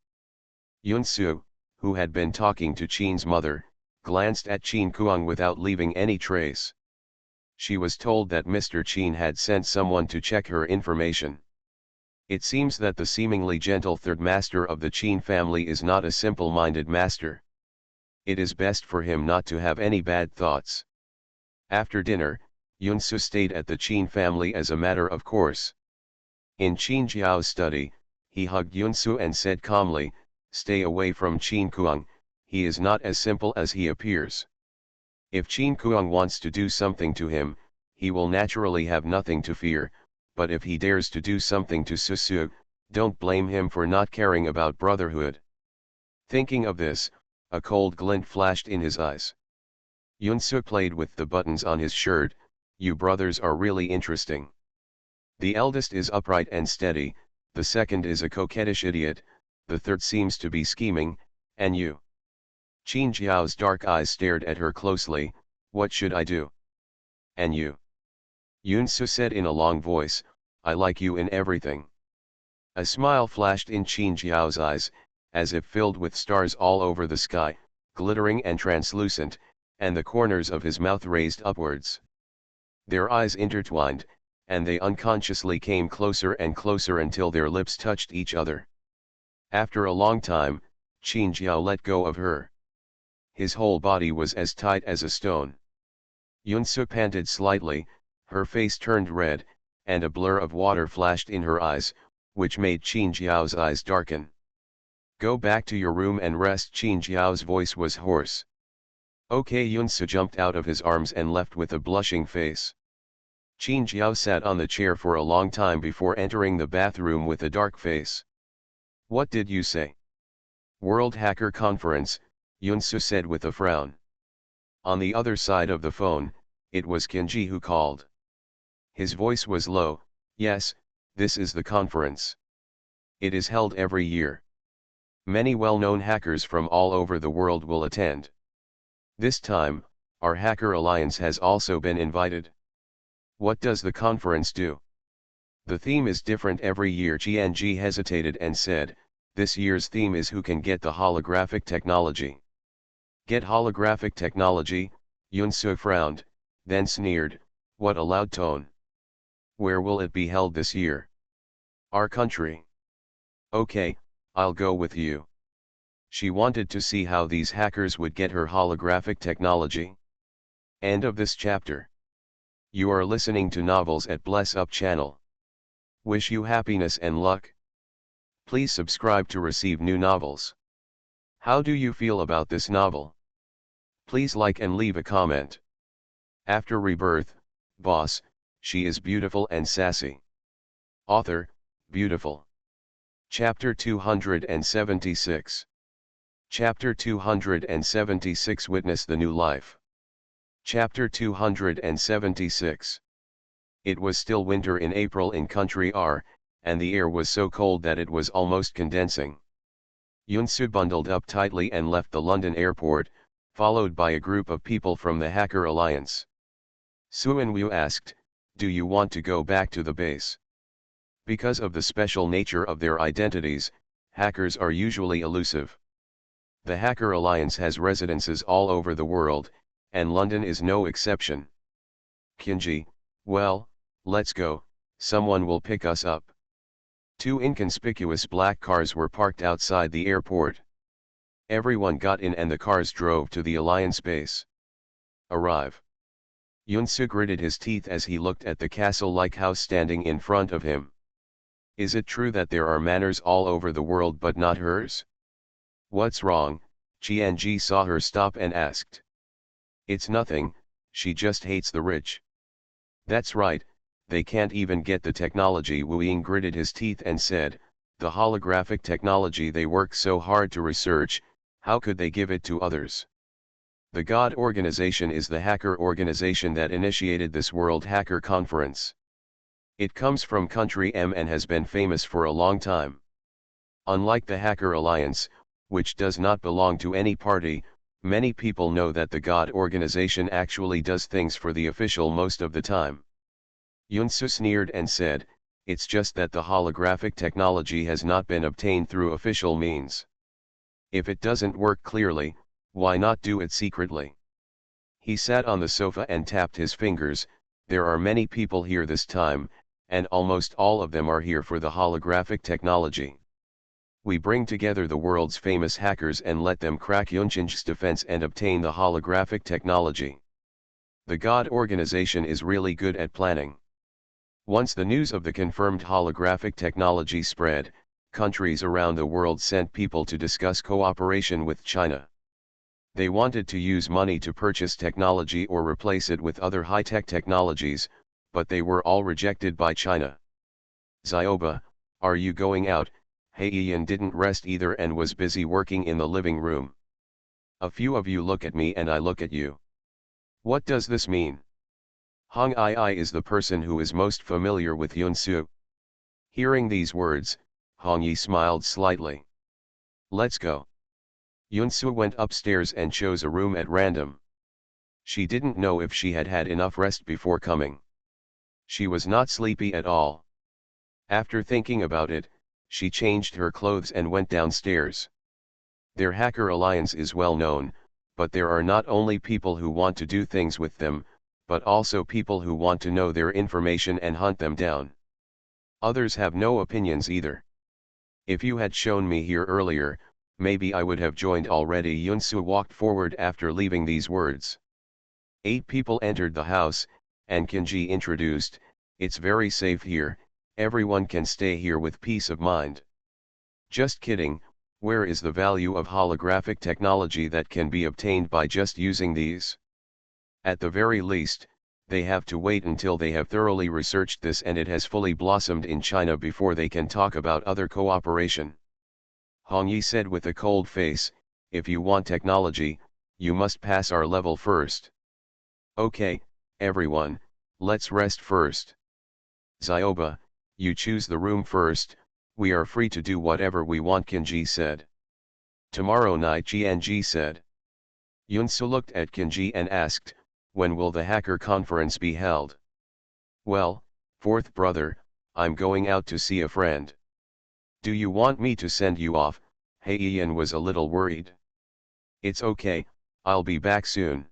Yunsu, who had been talking to Qin's mother, glanced at Qin Kuang without leaving any trace. She was told that Mr. Qin had sent someone to check her information. It seems that the seemingly gentle third master of the Qin family is not a simple-minded master. It is best for him not to have any bad thoughts. After dinner, Yunsu stayed at the Qin family as a matter of course. In Qin Jiao's study, he hugged Yunsu and said calmly, "Stay away from Qin Kuang, he is not as simple as he appears. If Qin Kuang wants to do something to him, he will naturally have nothing to fear, but if he dares to do something to Susu, don't blame him for not caring about brotherhood." Thinking of this, a cold glint flashed in his eyes. Yunsu played with the buttons on his shirt. "You brothers are really interesting. The eldest is upright and steady, the second is a coquettish idiot, the third seems to be scheming, and you?" Qin Jiao's dark eyes stared at her closely. "What should I do?" "And you?" Yunsu said in a long voice, "I like you in everything." A smile flashed in Qin Jiao's eyes, as if filled with stars all over the sky, glittering and translucent, and the corners of his mouth raised upwards. Their eyes intertwined, and they unconsciously came closer and closer until their lips touched each other. After a long time, Qin Jiao let go of her. His whole body was as tight as a stone. Yunsu panted slightly, her face turned red, and a blur of water flashed in her eyes, which made Qin Jiao's eyes darken. "Go back to your room and rest." Qin Jiao's voice was hoarse. Okay. Yunsu jumped out of his arms and left with a blushing face. Qin Jiao sat on the chair for a long time before entering the bathroom with a dark face. "What did you say?" "World Hacker Conference," Yunsu said with a frown. On the other side of the phone, it was Qinji who called. His voice was low. "Yes, this is the conference. It is held every year. Many well-known hackers from all over the world will attend. This time, our Hacker Alliance has also been invited." "What does the conference do?" "The theme is different every year." Qianji hesitated and said, "This year's theme is who can get the holographic technology." "Get holographic technology?" Yunsu frowned, then sneered, "What a loud tone. Where will it be held this year?" "Our country." "Okay, I'll go with you." She wanted to see how these hackers would get her holographic technology. End of this chapter. You are listening to Novels at Bless Up channel. Wish you happiness and luck. Please subscribe to receive new novels. How do you feel about this novel? Please like and leave a comment. After Rebirth, Boss, she is beautiful and sassy. Author, beautiful. Chapter 276. Chapter 276 Witness the New Life. Chapter 276. It was still winter in April in country R, and the air was so cold that it was almost condensing. Yunsu bundled up tightly and left the London airport, followed by a group of people from the Hacker Alliance. Suinwu asked, "Do you want to go back to the base?" Because of the special nature of their identities, hackers are usually elusive. The Hacker Alliance has residences all over the world, and London is no exception. Qinji, "Well, let's go, someone will pick us up." Two inconspicuous black cars were parked outside the airport. Everyone got in and the cars drove to the Alliance base. Arrive. Yunsu gritted his teeth as he looked at the castle-like house standing in front of him. Is it true that there are manners all over the world but not hers? What's wrong? Qianji saw her stop and asked. It's nothing, she just hates the rich. That's right, they can't even get the technology. Wu Ying gritted his teeth and said, the holographic technology they work so hard to research, how could they give it to others? The God organization is the hacker organization that initiated this World Hacker Conference. It comes from country M and has been famous for a long time. Unlike the Hacker Alliance, which does not belong to any party, many people know that the God organization actually does things for the official most of the time. Yunsu sneered and said, it's just that the holographic technology has not been obtained through official means. If it doesn't work clearly, why not do it secretly? He sat on the sofa and tapped his fingers. There are many people here this time, and almost all of them are here for the holographic technology. We bring together the world's famous hackers and let them crack Yunchin's defense and obtain the holographic technology. The God organization is really good at planning. Once the news of the confirmed holographic technology spread, countries around the world sent people to discuss cooperation with China. They wanted to use money to purchase technology or replace it with other high-tech technologies, but they were all rejected by China. Zioba, are you going out? Heiyan didn't rest either and was busy working in the living room. A few of you look at me and I look at you. What does this mean? Hong Ai is the person who is most familiar with Yunsu. Hearing these words, Hong Yi smiled slightly. Let's go. Yunsu went upstairs and chose a room at random. She didn't know if she had had enough rest before coming. She was not sleepy at all. After thinking about it, she changed her clothes and went downstairs. Their hacker alliance is well known, but there are not only people who want to do things with them, but also people who want to know their information and hunt them down. Others have no opinions either. If you had shown me here earlier, maybe I would have joined already. Yunsu walked forward after leaving these words. 8 people entered the house, and Kenji introduced, "It's very safe here, everyone can stay here with peace of mind." Just kidding, where is the value of holographic technology that can be obtained by just using these? At the very least, they have to wait until they have thoroughly researched this and it has fully blossomed in China before they can talk about other cooperation. Hong Yi said with a cold face, "If you want technology, you must pass our level first." "Okay, everyone, let's rest first. Zioba, you choose the room first, we are free to do whatever we want," Kenji said. "Tomorrow night," GNG said. Yunsu looked at Kenji and asked, "When will the hacker conference be held?" "Well, fourth brother, I'm going out to see a friend." "Do you want me to send you off?" Heian was a little worried. "It's okay, I'll be back soon."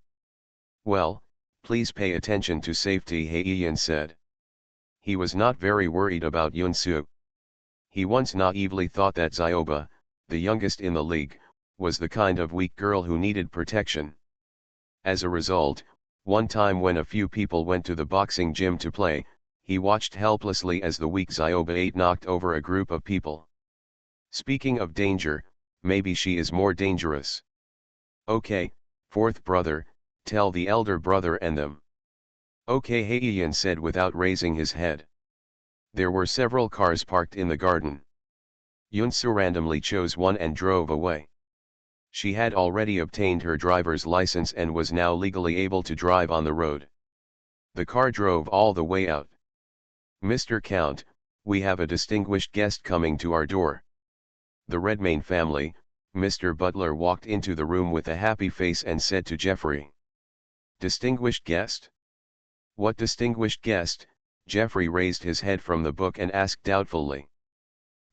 "Well, please pay attention to safety," Heian said. He was not very worried about Yunsu. He once naively thought that Zioba, the youngest in the league, was the kind of weak girl who needed protection. As a result, one time when a few people went to the boxing gym to play, he watched helplessly as the weak Zioba 8 knocked over a group of people. Speaking of danger, maybe she is more dangerous. "Okay, fourth brother, tell the elder brother and them." "Okay," Heian said without raising his head. There were several cars parked in the garden. Yunsu randomly chose one and drove away. She had already obtained her driver's license and was now legally able to drive on the road. The car drove all the way out. "Mr. Count, we have a distinguished guest coming to our door." The Redmayne family, Mr. Butler walked into the room with a happy face and said to Jeffrey. "Distinguished guest? What distinguished guest?" Jeffrey raised his head from the book and asked doubtfully.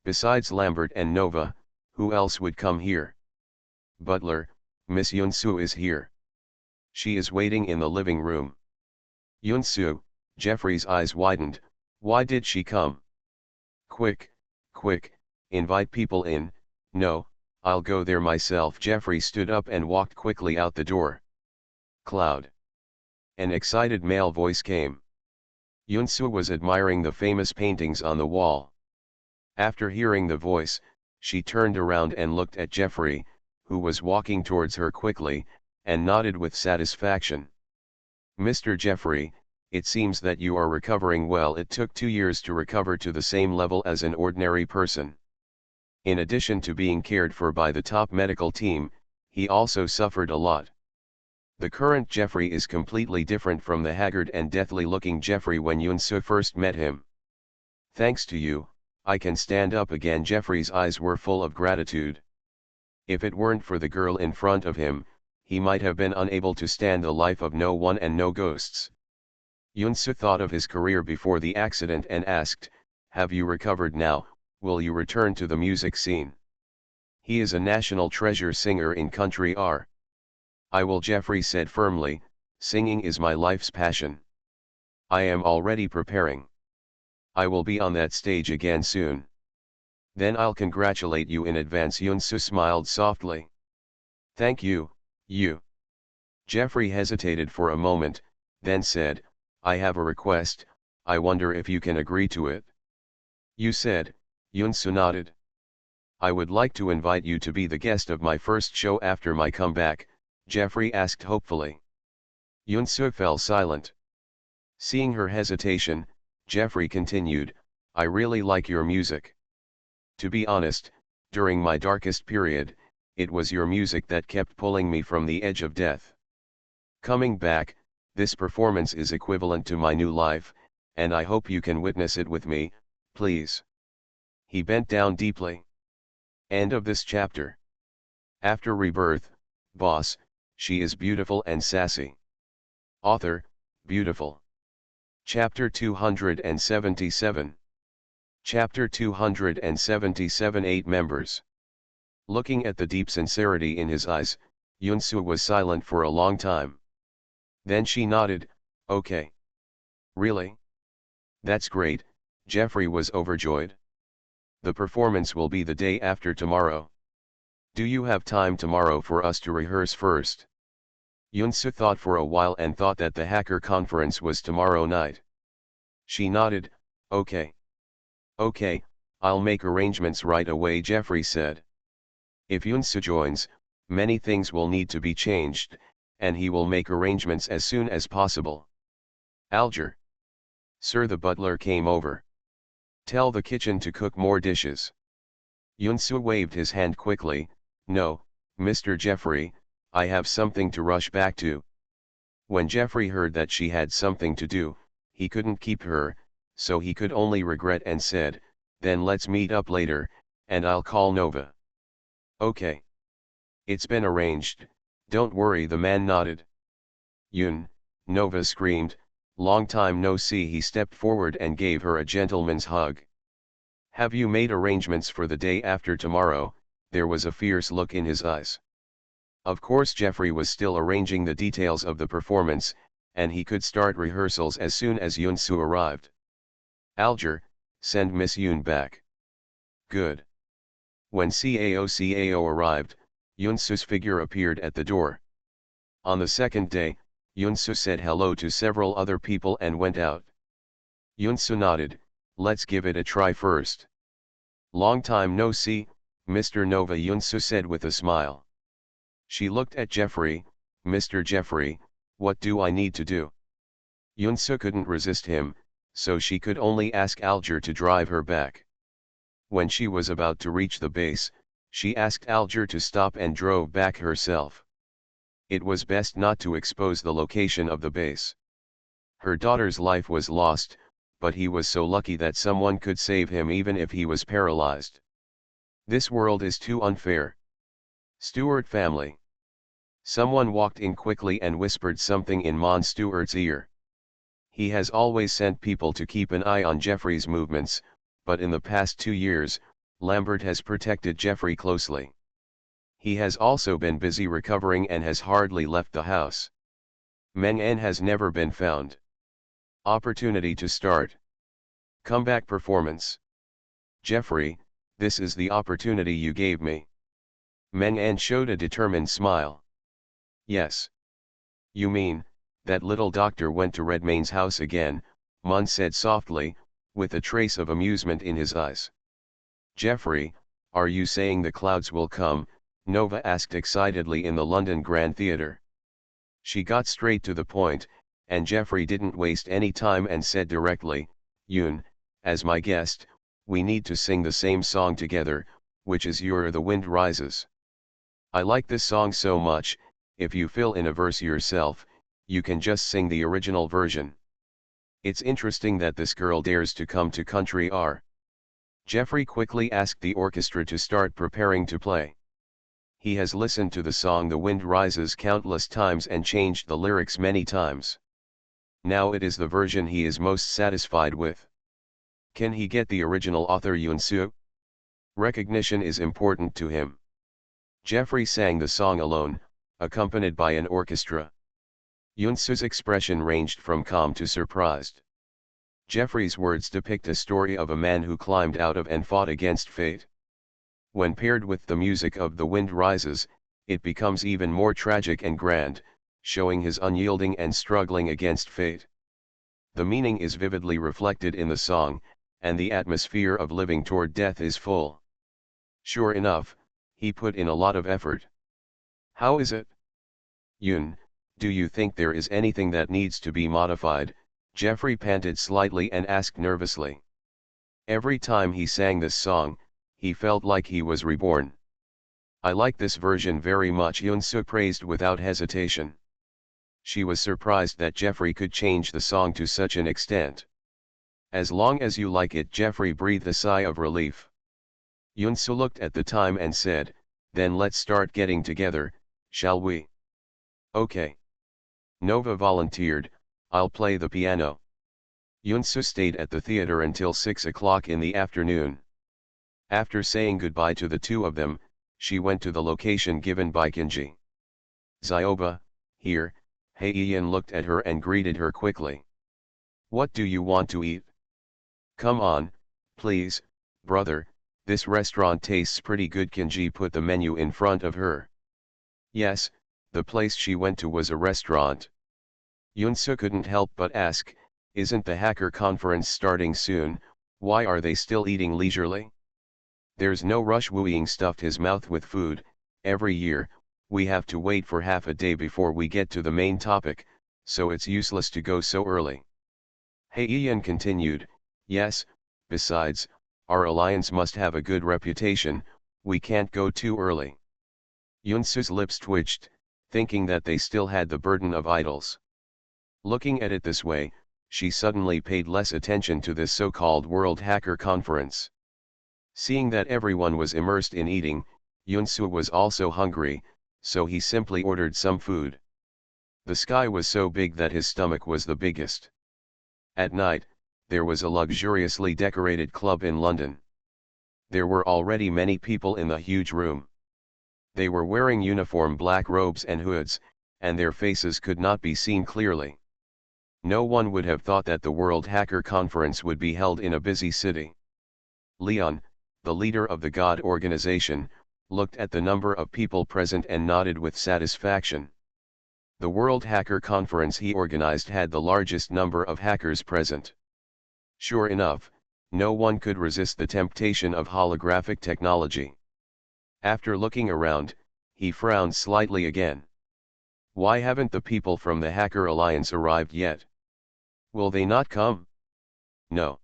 "Besides Lambert and Nova, who else would come here?" "Butler, Miss Yunsu is here. She is waiting in the living room." "Yunsu," Jeffrey's eyes widened, "why did she come?" Quick, invite people in." "No, I'll go there myself." Jeffrey stood up and walked quickly out the door. "Cloud." An excited male voice came. Yunsu was admiring the famous paintings on the wall. After hearing the voice, she turned around and looked at Jeffrey, who was walking towards her quickly, and nodded with satisfaction. "Mr. Jeffrey, it seems that you are recovering well." It took 2 years to recover to the same level as an ordinary person. In addition to being cared for by the top medical team, he also suffered a lot. The current Jeffrey is completely different from the haggard and deathly-looking Jeffrey when Yunsu first met him. "Thanks to you, I can stand up again." Jeffrey's eyes were full of gratitude. If it weren't for the girl in front of him, he might have been unable to stand the life of no one and no ghosts. Yunsu thought of his career before the accident and asked, "Have you recovered now? Will you return to the music scene?" "He is a national treasure singer in country R." "I will," Jeffrey said firmly, "singing is my life's passion. I am already preparing. I will be on that stage again soon. Then I'll congratulate you in advance." Yunsu smiled softly. "Thank you, you." Jeffrey hesitated for a moment, then said, "I have a request, I wonder if you can agree to it." "You said," Yunsu nodded. "I would like to invite you to be the guest of my first show after my comeback," Jeffrey asked hopefully. Yunsu fell silent. Seeing her hesitation, Jeffrey continued, "I really like your music. To be honest, during my darkest period, it was your music that kept pulling me from the edge of death. Coming back, this performance is equivalent to my new life, and I hope you can witness it with me, please." He bent down deeply. End of this chapter. After Rebirth, Boss, she is beautiful and sassy. Author, beautiful. Chapter 277. Chapter 277 8 members. Looking at the deep sincerity in his eyes, Yoon-soo was silent for a long time. Then she nodded, okay. Really? That's great, Jeffrey was overjoyed. The performance will be the day after tomorrow. Do you have time tomorrow for us to rehearse first? Yoon-soo thought for a while and thought that the hacker conference was tomorrow night. She nodded, okay. Okay, I'll make arrangements right away, Jeffrey said. If Yoon-soo joins, many things will need to be changed, and he will make arrangements as soon as possible. Alger. Sir, the butler came over. Tell the kitchen to cook more dishes. Yoon-soo waved his hand quickly, no, Mr. Jeffrey, I have something to rush back to. When Jeffrey heard that she had something to do, he couldn't keep her, so he could only regret and said, then let's meet up later, and I'll call Nova. Okay. It's been arranged, don't worry, the man nodded. Yoon, Nova screamed, long time no see. He stepped forward and gave her a gentleman's hug. Have you made arrangements for the day after tomorrow? There was a fierce look in his eyes. Of course, Jeffrey was still arranging the details of the performance, and he could start rehearsals as soon as Yoon-soo arrived. Alger, send Miss Yoon back. Good. When CAO arrived, Yoon-soo's figure appeared at the door. On the second day, Yoon-soo said hello to several other people and went out. Yoon-soo nodded, let's give it a try first. Long time no see, Mr. Nova, Yoon-soo said with a smile. She looked at Jeffrey, Mr. Jeffrey, what do I need to do? Yoon-soo couldn't resist him, so she could only ask Alger to drive her back. When she was about to reach the base, she asked Alger to stop and drove back herself. It was best not to expose the location of the base. Her daughter's life was lost, but he was so lucky that someone could save him even if he was paralyzed. This world is too unfair. Stewart family. Someone walked in quickly and whispered something in Mon Stewart's ear. He has always sent people to keep an eye on Jeffrey's movements, but in the past 2 years, Lambert has protected Jeffrey closely. He has also been busy recovering and has hardly left the house. Meng-en has never been found. Opportunity to start. Comeback performance. Jeffrey, this is the opportunity you gave me. Meng-en showed a determined smile. Yes. You mean, that little doctor went to Redmayne's house again, Mon said softly, with a trace of amusement in his eyes. Jeffrey, are you saying the clouds will come? Nova asked excitedly in the London Grand Theatre. She got straight to the point, and Jeffrey didn't waste any time and said directly, Yoon, as my guest, we need to sing the same song together, which is You're the Wind Rises. I like this song so much, if you fill in a verse yourself, you can just sing the original version. It's interesting that this girl dares to come to country R. Jeffrey quickly asked the orchestra to start preparing to play. He has listened to the song The Wind Rises countless times and changed the lyrics many times. Now it is the version he is most satisfied with. Can he get the original author Yoon-soo? Recognition is important to him. Jeffrey sang the song alone, accompanied by an orchestra. Yoon-soo's expression ranged from calm to surprised. Jeffrey's words depict a story of a man who climbed out of and fought against fate. When paired with the music of The Wind Rises, it becomes even more tragic and grand, showing his unyielding and struggling against fate. The meaning is vividly reflected in the song, and the atmosphere of living toward death is full. Sure enough, he put in a lot of effort. How is it? Yoon, do you think there is anything that needs to be modified? Jeffrey panted slightly and asked nervously. Every time he sang this song, he felt like he was reborn. I like this version very much, Yoon-soo praised without hesitation. She was surprised that Jeffrey could change the song to such an extent. As long as you like it, Jeffrey breathed a sigh of relief. Yoon-soo looked at the time and said, then let's start getting together, shall we? Okay. Nova volunteered, I'll play the piano. Yoon-soo stayed at the theater until 6 o'clock in the afternoon. After saying goodbye to the two of them, She went to the location given by Kenji. Zyoba, here. Heian looked at her and greeted her quickly. What do you want to eat? Come on, please, brother, this restaurant tastes pretty good. Kenji put the menu in front of her. Yes, the place she went to was a restaurant. Yunsu couldn't help but ask, isn't the hacker conference starting soon? Why are they still eating leisurely? There's no rush. Wu stuffed his mouth with food. Every year, we have to wait for half a day before we get to the main topic, so it's useless to go so early. Heian continued, yes, besides, our alliance must have a good reputation, we can't go too early. Yunsu's lips twitched, thinking that they still had the burden of idols. Looking at it this way, she suddenly paid less attention to this so-called World Hacker Conference. Seeing that everyone was immersed in eating, Yunsu was also hungry, so he simply ordered some food. The sky was so big that his stomach was the biggest. At night, there was a luxuriously decorated club in London. There were already many people in the huge room. They were wearing uniform black robes and hoods, and their faces could not be seen clearly. No one would have thought that the World Hacker Conference would be held in a busy city. Leon, the leader of the God organization, looked at the number of people present and nodded with satisfaction. The World Hacker Conference he organized had the largest number of hackers present. Sure enough, no one could resist the temptation of holographic technology. After looking around, he frowned slightly again. Why haven't the people from the Hacker Alliance arrived yet? Will they not come? No.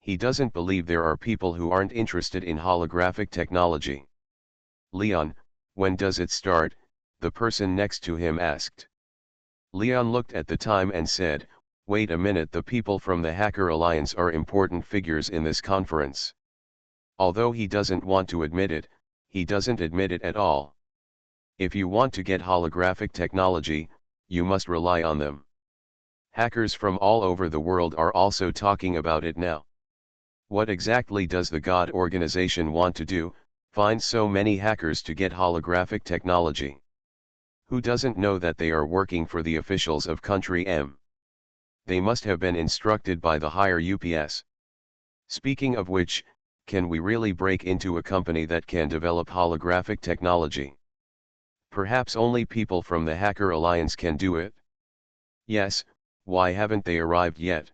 He doesn't believe there are people who aren't interested in holographic technology. Leon, when does it start? The person next to him asked. Leon looked at the time and said, wait a minute, the people from the Hacker Alliance are important figures in this conference. Although he doesn't want to admit it, he doesn't admit it at all. If you want to get holographic technology, you must rely on them. Hackers from all over the world are also talking about it now. What exactly does the God organization want to do? Find so many hackers to get holographic technology. Who doesn't know that they are working for the officials of country M? They must have been instructed by the higher UPS. Speaking of which, can we really break into a company that can develop holographic technology? Perhaps only people from the Hacker Alliance can do it? Yes, why haven't they arrived yet?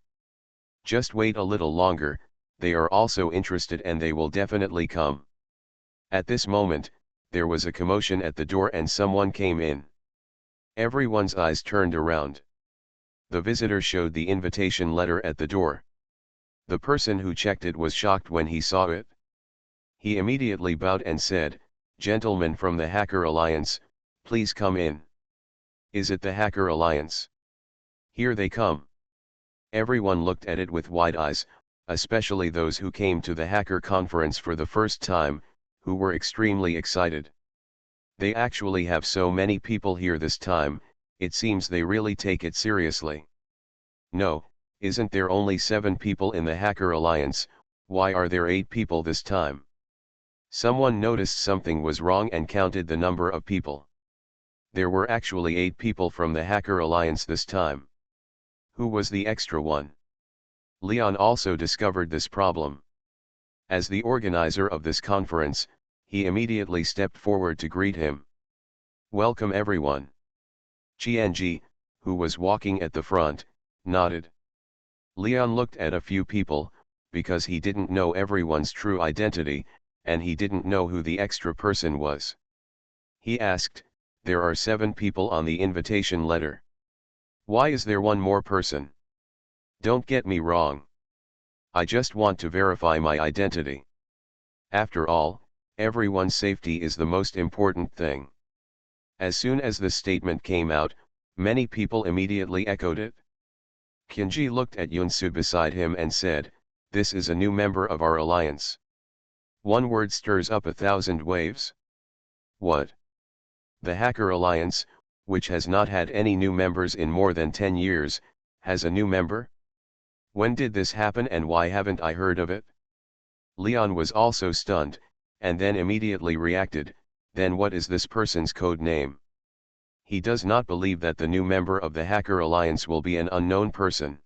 Just wait a little longer, they are also interested and they will definitely come. At this moment, there was a commotion at the door and someone came in. Everyone's eyes turned around. The visitor showed the invitation letter at the door. The person who checked it was shocked when he saw it. He immediately bowed and said, "Gentlemen from the Hacker Alliance, please come in." "Is it the Hacker Alliance? Here they come." Everyone looked at it with wide eyes, especially those who came to the Hacker Conference for the first time, who were extremely excited. They actually have so many people here this time, it seems they really take it seriously. No, isn't there only 7 people in the Hacker Alliance? Why are there 8 people this time? Someone noticed something was wrong and counted the number of people. There were actually 8 people from the Hacker Alliance this time. Who was the extra one? Leon also discovered this problem. As the organizer of this conference, he immediately stepped forward to greet him. "Welcome everyone." Qianji, who was walking at the front, nodded. Leon looked at a few people, because he didn't know everyone's true identity, and he didn't know who the extra person was. He asked, "There are 7 people on the invitation letter. Why is there one more person? Don't get me wrong. I just want to verify my identity. After all, everyone's safety is the most important thing." As soon as this statement came out, many people immediately echoed it. Kenji looked at Yunsu beside him and said, "This is a new member of our alliance. One word stirs up 1,000 waves." What? The Hacker Alliance, which has not had any new members in more than 10 years, has a new member? When did this happen and why haven't I heard of it? Leon was also stunned, and then immediately reacted, then what is this person's code name? He does not believe that the new member of the Hacker Alliance will be an unknown person.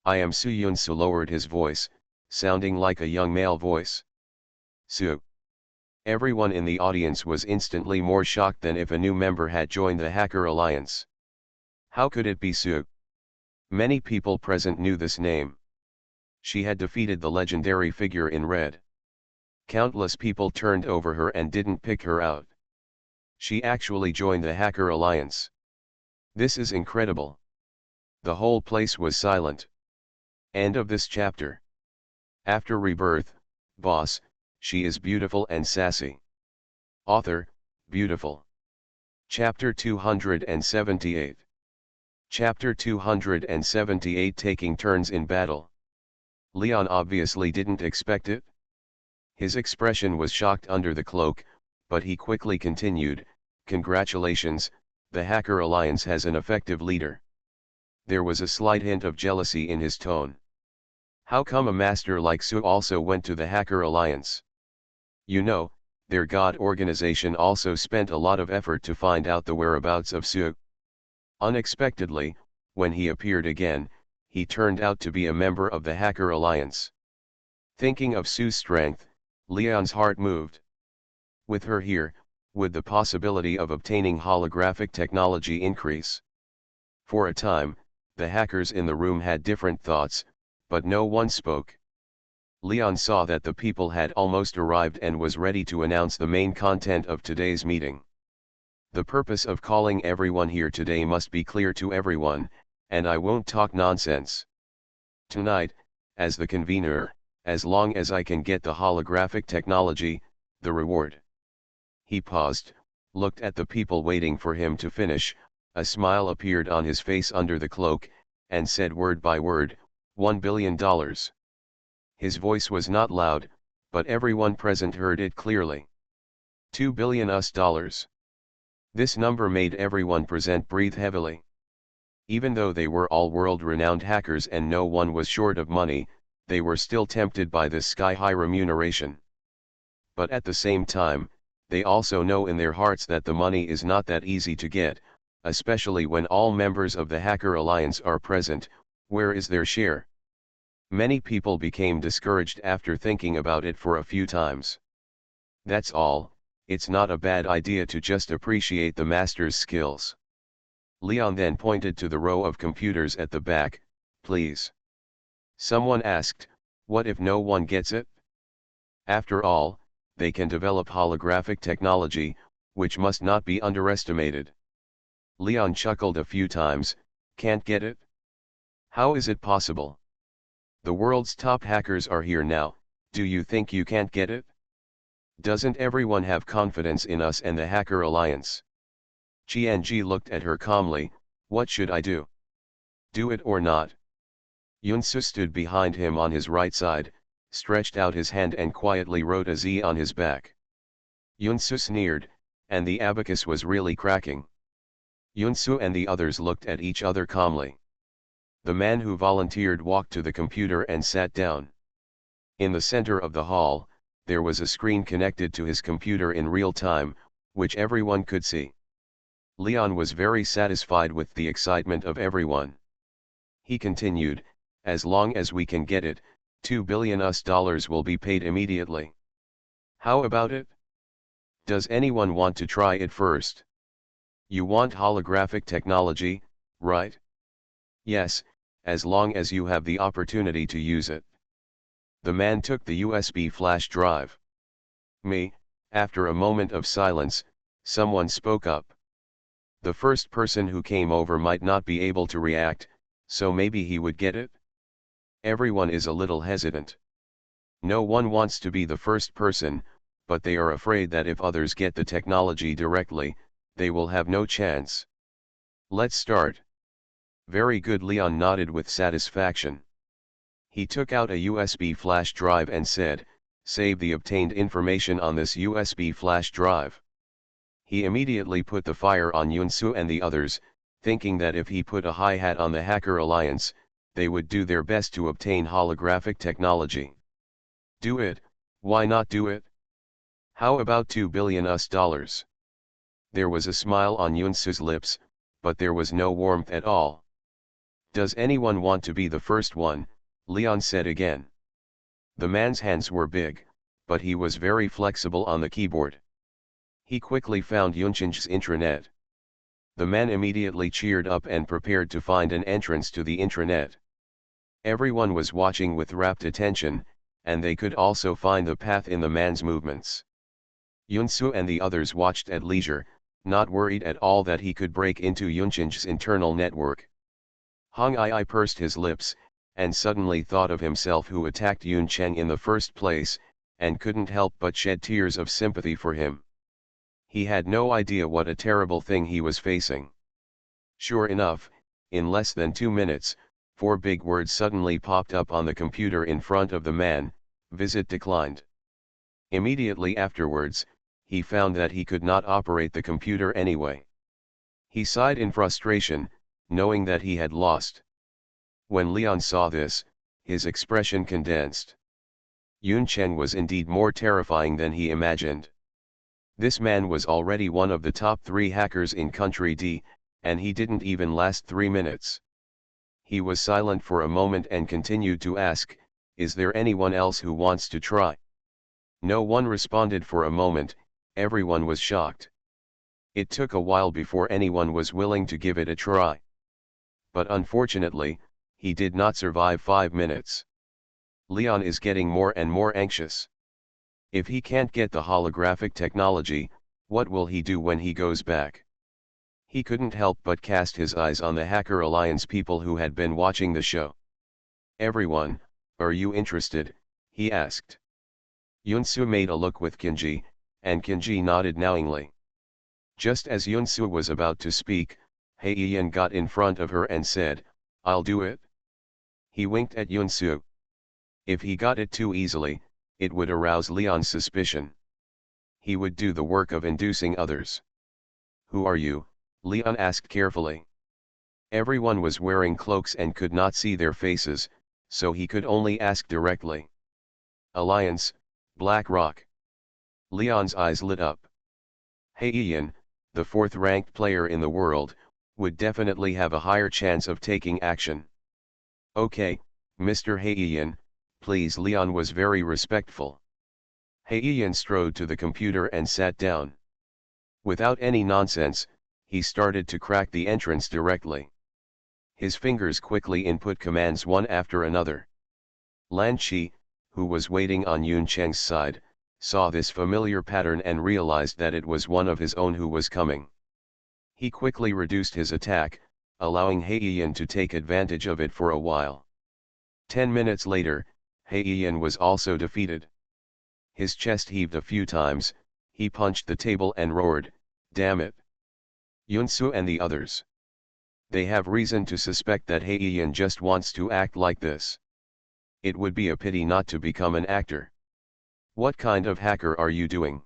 I am Su. Yun-Su lowered his voice, sounding like a young male voice. Su. Everyone in the audience was instantly more shocked than if a new member had joined the Hacker Alliance. How could it be Su? Many people present knew this name. She had defeated the legendary figure in red. Countless people turned over her and didn't pick her out. She actually joined the Hacker Alliance. This is incredible. The whole place was silent. End of this chapter. After Rebirth, boss, she is beautiful and sassy. Author, beautiful. Chapter 278. Chapter 278 Taking Turns in Battle. Leon obviously didn't expect it. His expression was shocked under the cloak, but he quickly continued, "Congratulations, the Hacker Alliance has an effective leader." There was a slight hint of jealousy in his tone. How come a master like Su also went to the Hacker Alliance? You know, their God organization also spent a lot of effort to find out the whereabouts of Su. Unexpectedly, when he appeared again, he turned out to be a member of the Hacker Alliance. Thinking of Su's strength, Leon's heart moved. With her here, would the possibility of obtaining holographic technology increase? For a time, the hackers in the room had different thoughts, but no one spoke. Leon saw that the people had almost arrived and was ready to announce the main content of today's meeting. The purpose of calling everyone here today must be clear to everyone, and I won't talk nonsense. Tonight, as the convener, as long as I can get the holographic technology, the reward. He paused, looked at the people waiting for him to finish, a smile appeared on his face under the cloak, and said word by word, $1 billion. His voice was not loud, but everyone present heard it clearly. $2 billion. This number made everyone present breathe heavily. Even though they were all world-renowned hackers and no one was short of money, they were still tempted by this sky-high remuneration. But at the same time, they also know in their hearts that the money is not that easy to get, especially when all members of the Hacker Alliance are present. Where is their share? Many people became discouraged after thinking about it for a few times. That's all, it's not a bad idea to just appreciate the master's skills. Leon then pointed to the row of computers at the back, please. Someone asked, what if no one gets it? After all, they can develop holographic technology, which must not be underestimated. Leon chuckled a few times, can't get it? How is it possible? The world's top hackers are here now, do you think you can't get it? Doesn't everyone have confidence in us and the Hacker Alliance? Qianji looked at her calmly, what should I do? Do it or not? Yun-Su stood behind him on his right side, stretched out his hand and quietly wrote a Z on his back. Yun-Su sneered, and the abacus was really cracking. Yun-Su and the others looked at each other calmly. The man who volunteered walked to the computer and sat down. In the center of the hall, there was a screen connected to his computer in real time, which everyone could see. Leon was very satisfied with the excitement of everyone. He continued, as long as we can get it, $2 billion will be paid immediately. How about it? Does anyone want to try it first? You want holographic technology, right? Yes, as long as you have the opportunity to use it. The man took the USB flash drive. Me, after a moment of silence, someone spoke up. The first person who came over might not be able to react, so maybe he would get it? Everyone is a little hesitant. No one wants to be the first person, but they are afraid that if others get the technology directly, they will have no chance. Let's start. Very good. Leon nodded with satisfaction. He took out a USB flash drive and said, save the obtained information on this USB flash drive. He immediately put the fire on Yun-Su and the others, thinking that if he put a hi-hat on the Hacker Alliance, they would do their best to obtain holographic technology. Do it, why not do it? How about $2 billion? There was a smile on Yunsu's lips, but there was no warmth at all. Does anyone want to be the first one? Leon said again. The man's hands were big, but he was very flexible on the keyboard. He quickly found Yunchen's intranet. The man immediately cheered up and prepared to find an entrance to the intranet. Everyone was watching with rapt attention, and they could also find the path in the man's movements. Yunsu and the others watched at leisure, not worried at all that he could break into Yunchen's internal network. Hong Ai pursed his lips, and suddenly thought of himself who attacked Yunchen in the first place, and couldn't help but shed tears of sympathy for him. He had no idea what a terrible thing he was facing. Sure enough, in less than 2 minutes, 4 big words suddenly popped up on the computer in front of the man: visit declined. Immediately afterwards, he found that he could not operate the computer anyway. He sighed in frustration, knowing that he had lost. When Leon saw this, his expression condensed. Yunchen was indeed more terrifying than he imagined. This man was already one of the top 3 hackers in Country D, and he didn't even last 3 minutes. He was silent for a moment and continued to ask, "Is there anyone else who wants to try?" No one responded for a moment. Everyone was shocked. It took a while before anyone was willing to give it a try. But unfortunately, he did not survive 5 minutes. Leon is getting more and more anxious. If he can't get the holographic technology, what will he do when he goes back? He couldn't help but cast his eyes on the Hacker Alliance people who had been watching the show. "Everyone, are you interested?" he asked. Yunsu made a look with Kinji, and Kinji nodded knowingly. Just as Yunsu was about to speak, Heiyan got in front of her and said, "I'll do it." He winked at Yunsu. If he got it too easily, it would arouse Leon's suspicion. He would do the work of inducing others. "Who are you?" Leon asked carefully. Everyone was wearing cloaks and could not see their faces, so he could only ask directly. "Alliance, Black Rock." Leon's eyes lit up. Heiyan, the 4th-ranked player in the world, would definitely have a higher chance of taking action. "Okay, Mr. Heiyan, please." Leon was very respectful. Heiyan strode to the computer and sat down. Without any nonsense, he started to crack the entrance directly. His fingers quickly input commands one after another. Lan Chi, who was waiting on Yuncheng's side, saw this familiar pattern and realized that it was one of his own who was coming. He quickly reduced his attack, allowing Heiyan to take advantage of it for a while. 10 minutes later, Heiyan was also defeated. His chest heaved a few times, he punched the table and roared, "Damn it! Yunsu and the others. They have reason to suspect that Heiyan just wants to act like this. It would be a pity not to become an actor. What kind of hacker are you doing?"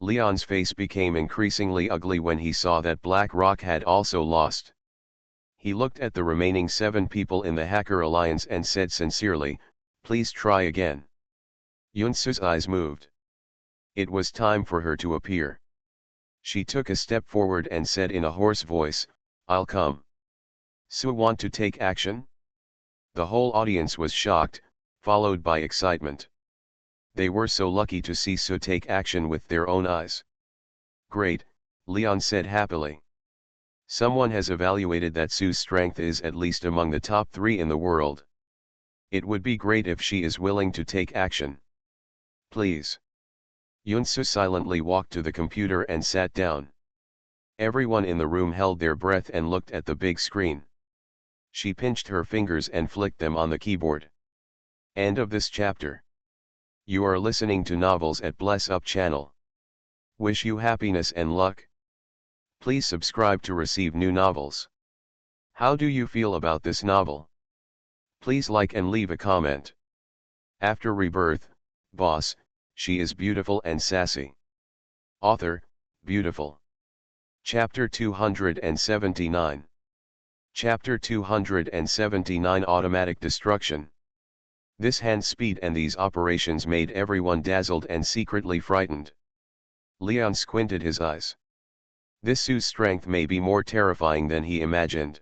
Leon's face became increasingly ugly when he saw that Black Rock had also lost. He looked at the remaining 7 people in the Hacker Alliance and said sincerely, "Please try again." Yunsu's eyes moved. It was time for her to appear. She took a step forward and said in a hoarse voice, "I'll come." "So want to take action?" The whole audience was shocked, followed by excitement. They were so lucky to see Su take action with their own eyes. "Great," Leon said happily. "Someone has evaluated that Su's strength is at least among the top 3 in the world. It would be great if she is willing to take action. Please." Yunsu silently walked to the computer and sat down. Everyone in the room held their breath and looked at the big screen. She pinched her fingers and flicked them on the keyboard. End of this chapter. You are listening to Novels at Bless Up channel. Wish you happiness and luck. Please subscribe to receive new novels. How do you feel about this novel? Please like and leave a comment. After Rebirth, Boss, she is beautiful and sassy. Author, beautiful. Chapter 279. Chapter 279 Automatic Destruction. This hand speed and these operations made everyone dazzled and secretly frightened. Leon squinted his eyes. This Sue's strength may be more terrifying than he imagined.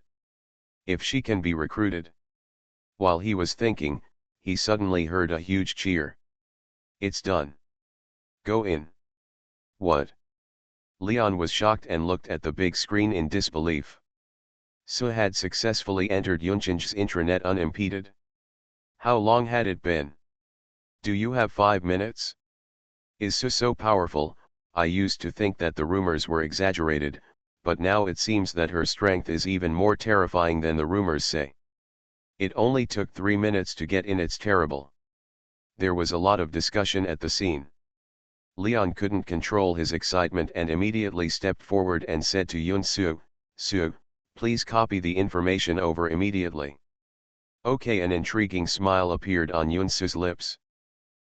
If she can be recruited. While he was thinking, he suddenly heard a huge cheer. It's done. Go in. What? Leon was shocked and looked at the big screen in disbelief. Sue had successfully entered Yunchen's intranet unimpeded. How long had it been? Do you have 5 minutes? Is Sue so powerful? I used to think that the rumors were exaggerated, but now it seems that her strength is even more terrifying than the rumors say. It only took 3 minutes to get in. It's terrible. There was a lot of discussion at the scene. Leon couldn't control his excitement and immediately stepped forward and said to Yun-Soo, Sue, please copy the information over immediately. Okay, an intriguing smile appeared on Yun-Soo's lips.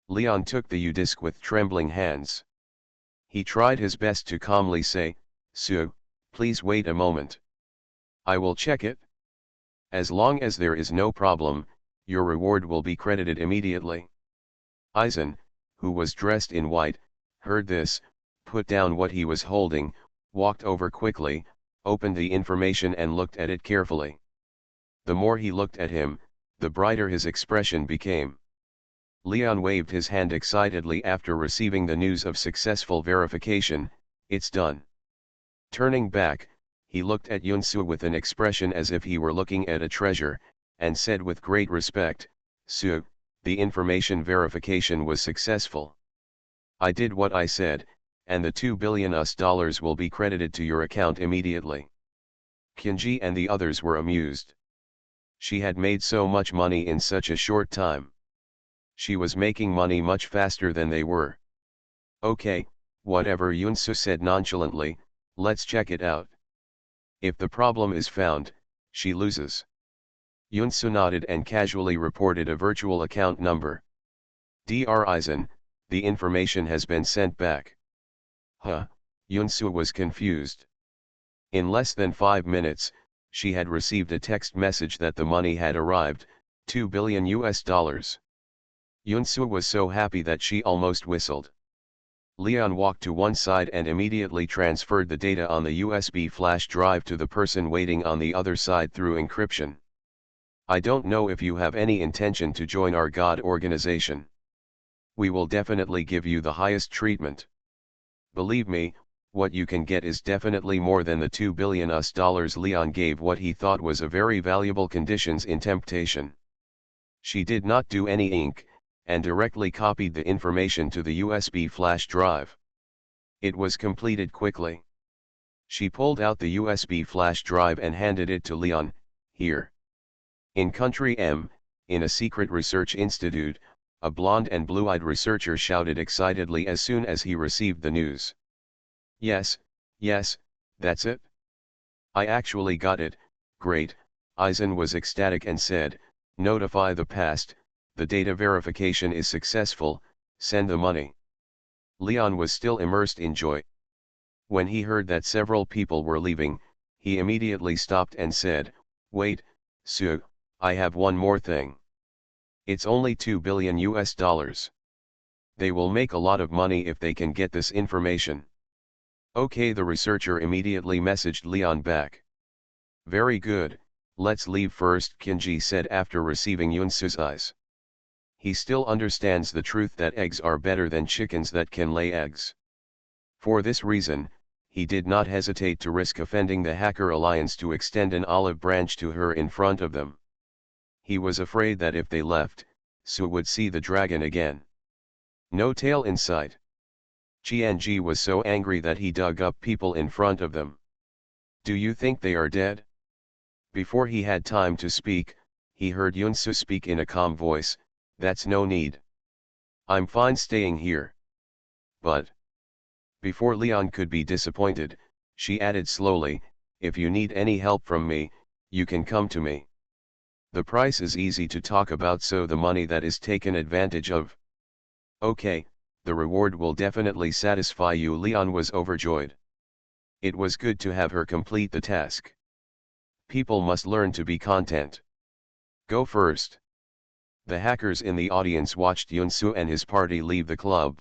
Leon took the U-disc with trembling hands. He tried his best to calmly say, Sue, please wait a moment. I will check it. As long as there is no problem, your reward will be credited immediately. Eisen, who was dressed in white, heard this, put down what he was holding, walked over quickly, opened the information and looked at it carefully. The more he looked at him, the brighter his expression became. Leon waved his hand excitedly after receiving the news of successful verification. It's done. Turning back, he looked at Yun-Soo with an expression as if he were looking at a treasure, and said with great respect, Sue, the information verification was successful. I did what I said, and the $2 billion will be credited to your account immediately. Kinji and the others were amused. She had made so much money in such a short time. She was making money much faster than they were. Okay, whatever, Yun-Soo said nonchalantly, let's check it out. If the problem is found, she loses. Yun-Soo nodded and casually reported a virtual account number. Dr. Eisen, the information has been sent back. Huh, Yun-Soo was confused. In less than 5 minutes, she had received a text message that the money had arrived, $2 billion. Yun-Soo was so happy that she almost whistled. Leon walked to one side and immediately transferred the data on the USB flash drive to the person waiting on the other side through encryption. I don't know if you have any intention to join our God organization. We will definitely give you the highest treatment. Believe me, what you can get is definitely more than the $2 billion. Leon gave what he thought was a very valuable conditions in temptation. She did not do any ink, and directly copied the information to the USB flash drive. It was completed quickly. She pulled out the USB flash drive and handed it to Leon. Here. In Country M, in a secret research institute, a blonde and blue-eyed researcher shouted excitedly as soon as he received the news. Yes, that's it. I actually got it, great. Eisen was ecstatic and said, notify the past, the data verification is successful, send the money. Leon was still immersed in joy. When he heard that several people were leaving, he immediately stopped and said, wait, Sue, I have one more thing. It's only $2 billion. They will make a lot of money if they can get this information. Okay, the researcher immediately messaged Leon back. Very good, let's leave first, Kinji said after receiving Yun-Soo's eyes. He still understands the truth that eggs are better than chickens that can lay eggs. For this reason, he did not hesitate to risk offending the Hacker Alliance to extend an olive branch to her in front of them. He was afraid that if they left, Sue would see the dragon again. No tail in sight. Qianji was so angry that he dug up people in front of them. Do you think they are dead? Before he had time to speak, he heard Yun-Soo speak in a calm voice, that's no need. I'm fine staying here. But before Leon could be disappointed, she added slowly, if you need any help from me, you can come to me. The price is easy to talk about, so the money that is taken advantage of. Okay, the reward will definitely satisfy you. Leon was overjoyed. It was good to have her complete the task. People must learn to be content. Go first. The hackers in the audience watched Yun-Soo and his party leave the club.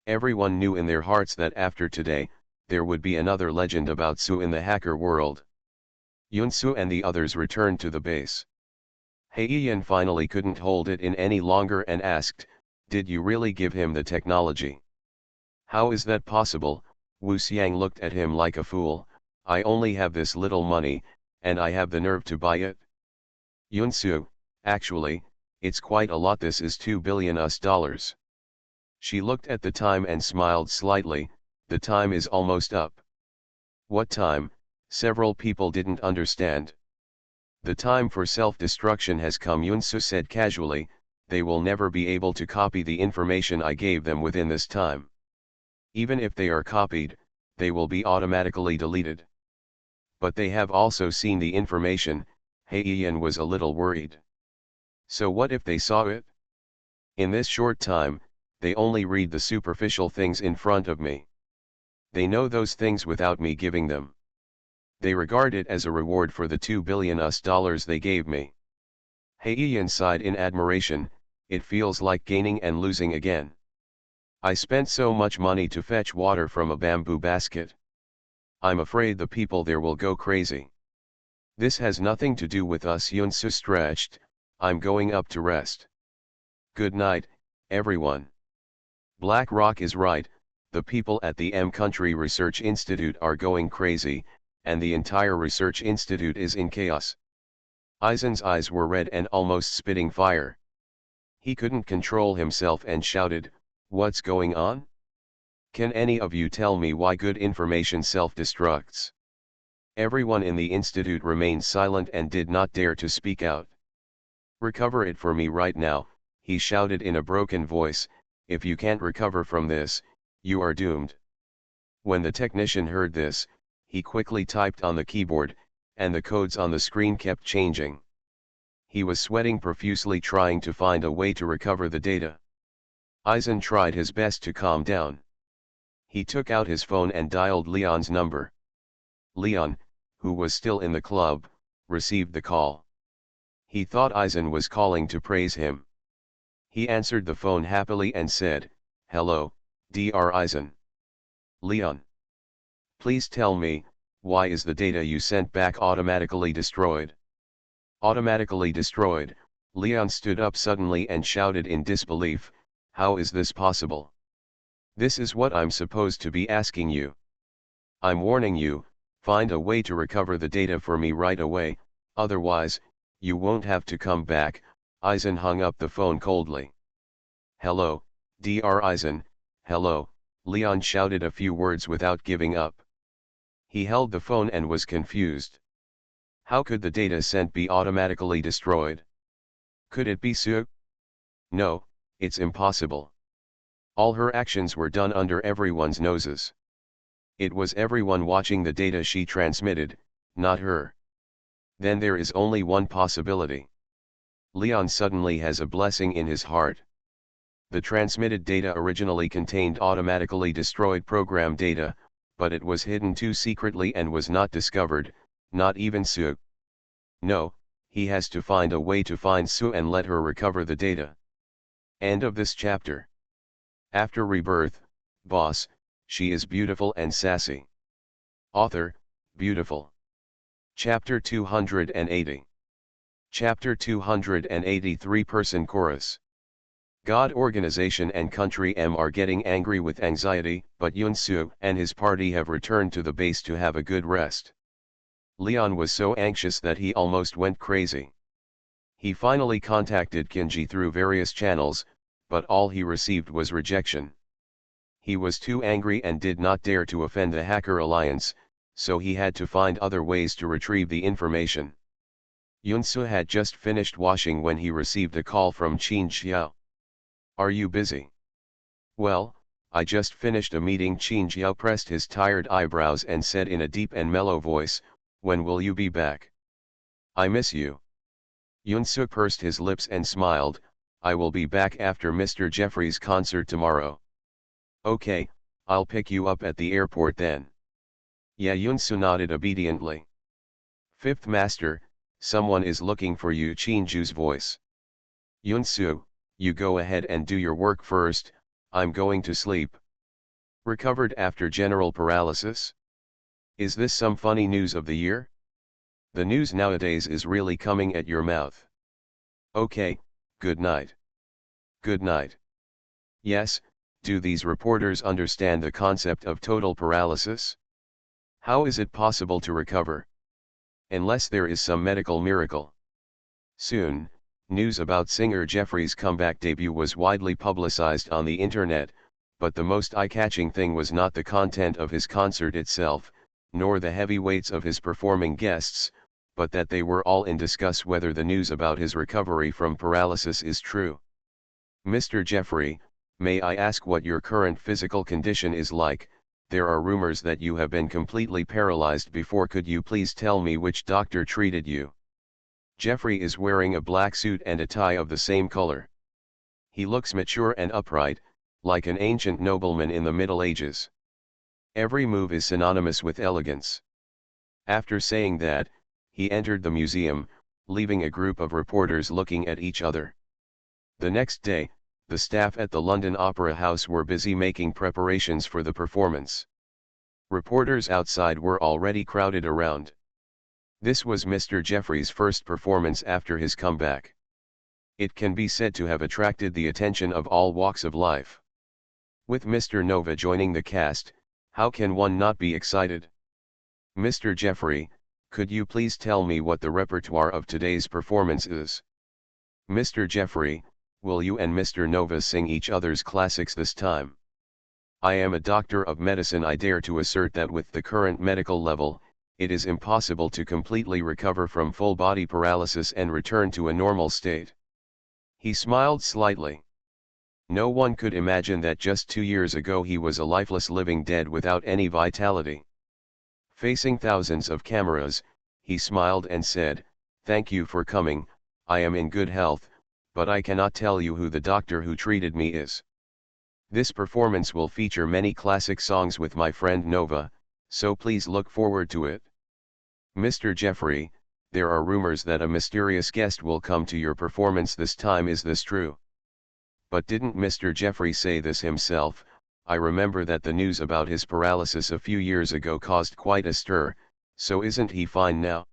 Everyone knew in their hearts that after today, there would be another legend about Su in the hacker world. Yunsu and the others returned to the base. Heiyan finally couldn't hold it in any longer and asked, "Did you really give him the technology?" "How is that possible?" Wu Xiang looked at him like a fool. "I only have this little money, and I have the nerve to buy it." "Yunsu, actually, it's quite a lot. This is $2 billion US. She looked at the time and smiled slightly. "The time is almost up." "What time?" Several people didn't understand. "The time for self-destruction has come," Yunsu said casually. "They will never be able to copy the information I gave them within this time. Even if they are copied, they will be automatically deleted." "But they have also seen the information." Heiyan was a little worried. "So what if they saw it? In this short time, they only read the superficial things in front of me. They know those things without me giving them. They regard it as a reward for the $2 billion US they gave me." Heiyan sighed in admiration. "It feels like gaining and losing again. I spent so much money to fetch water from a bamboo basket. I'm afraid the people there will go crazy." "This has nothing to do with us," Yunsu stretched. "I'm going up to rest. Good night, everyone." Black Rock is right. The people at the M Country Research Institute are going crazy, and the entire research institute is in chaos. Aizen's eyes were red and almost spitting fire. He couldn't control himself and shouted, "What's going on? Can any of you tell me why good information self-destructs?" Everyone in the institute remained silent and did not dare to speak out. "Recover it for me right now," he shouted in a broken voice. "If you can't recover from this, you are doomed." When the technician heard this, he quickly typed on the keyboard, and the codes on the screen kept changing. He was sweating profusely trying to find a way to recover the data. Aizen tried his best to calm down. He took out his phone and dialed Leon's number. Leon, who was still in the club, received the call. He thought Aizen was calling to praise him. He answered the phone happily and said, "Hello, Dr. Aizen." "Leon. Please tell me, why is the data you sent back automatically destroyed?" "Automatically destroyed?" Leon stood up suddenly and shouted in disbelief, "How is this possible? This is what I'm supposed to be asking you. I'm warning you, find a way to recover the data for me right away, otherwise, you won't have to come back." Aizen hung up the phone coldly. "Hello, Dr. Aizen, hello," Leon shouted a few words without giving up. He held the phone and was confused. How could the data sent be automatically destroyed? Could it be Su? No, it's impossible. All her actions were done under everyone's noses. It was everyone watching the data she transmitted, not her. Then there is only one possibility. Leon suddenly has a blessing in his heart. The transmitted data originally contained automatically destroyed program data, but it was hidden too secretly and was not discovered, not even Su. No, he has to find a way to find Su and let her recover the data. End of this chapter. After Rebirth, boss, she is beautiful and sassy. Author, beautiful. Chapter 280. Chapter 283 Person Chorus. God, organization and country M are getting angry with anxiety, but Yunsu and his party have returned to the base to have a good rest. Leon was so anxious that he almost went crazy. He finally contacted Kinji through various channels, but all he received was rejection. He was too angry and did not dare to offend the Hacker Alliance, so he had to find other ways to retrieve the information. Yunsu had just finished washing when he received a call from Qin Xiao. "Are you busy?" "Well, I just finished a meeting." Qin Xiao pressed his tired eyebrows and said in a deep and mellow voice, "When will you be back?" "I miss you." Yunsu pursed his lips and smiled, "I will be back after Mr. Jeffrey's concert tomorrow." "Okay, I'll pick you up at the airport then." Yeah, Yunsu nodded obediently. "Fifth Master, someone is looking for you." Qin Ju's voice. "Yunsu, you go ahead and do your work first, I'm going to sleep." Recovered after general paralysis? Is this some funny news of the year? The news nowadays is really coming at your mouth. Okay, good night. Good night. Yes, do these reporters understand the concept of total paralysis? How is it possible to recover? Unless there is some medical miracle. Soon, news about singer Jeffrey's comeback debut was widely publicized on the internet, but the most eye-catching thing was not the content of his concert itself, nor the heavyweights of his performing guests, but that they were all in discuss whether the news about his recovery from paralysis is true. Mr. Jeffrey, may I ask what your current physical condition is like? There are rumors that you have been completely paralyzed before. Could you please tell me which doctor treated you? Jeffrey is wearing a black suit and a tie of the same color. He looks mature and upright, like an ancient nobleman in the Middle Ages. Every move is synonymous with elegance. After saying that, he entered the museum, leaving a group of reporters looking at each other. The next day, the staff at the London Opera House were busy making preparations for the performance. Reporters outside were already crowded around. This was Mr. Jeffrey's first performance after his comeback. It can be said to have attracted the attention of all walks of life. With Mr. Nova joining the cast, how can one not be excited? Mr. Jeffrey, could you please tell me what the repertoire of today's performance is? Mr. Jeffrey, will you and Mr. Nova sing each other's classics this time? I am a doctor of medicine. I dare to assert that with the current medical level, it is impossible to completely recover from full body paralysis and return to a normal state. He smiled slightly. No one could imagine that just 2 years ago he was a lifeless living dead without any vitality. Facing thousands of cameras, he smiled and said, "Thank you for coming, I am in good health, but I cannot tell you who the doctor who treated me is. This performance will feature many classic songs with my friend Nova, so please look forward to it." Mr. Jeffrey, there are rumors that a mysterious guest will come to your performance this time. Is this true? But didn't Mr. Jeffrey say this himself? I remember that the news about his paralysis a few years ago caused quite a stir, so isn't he fine now?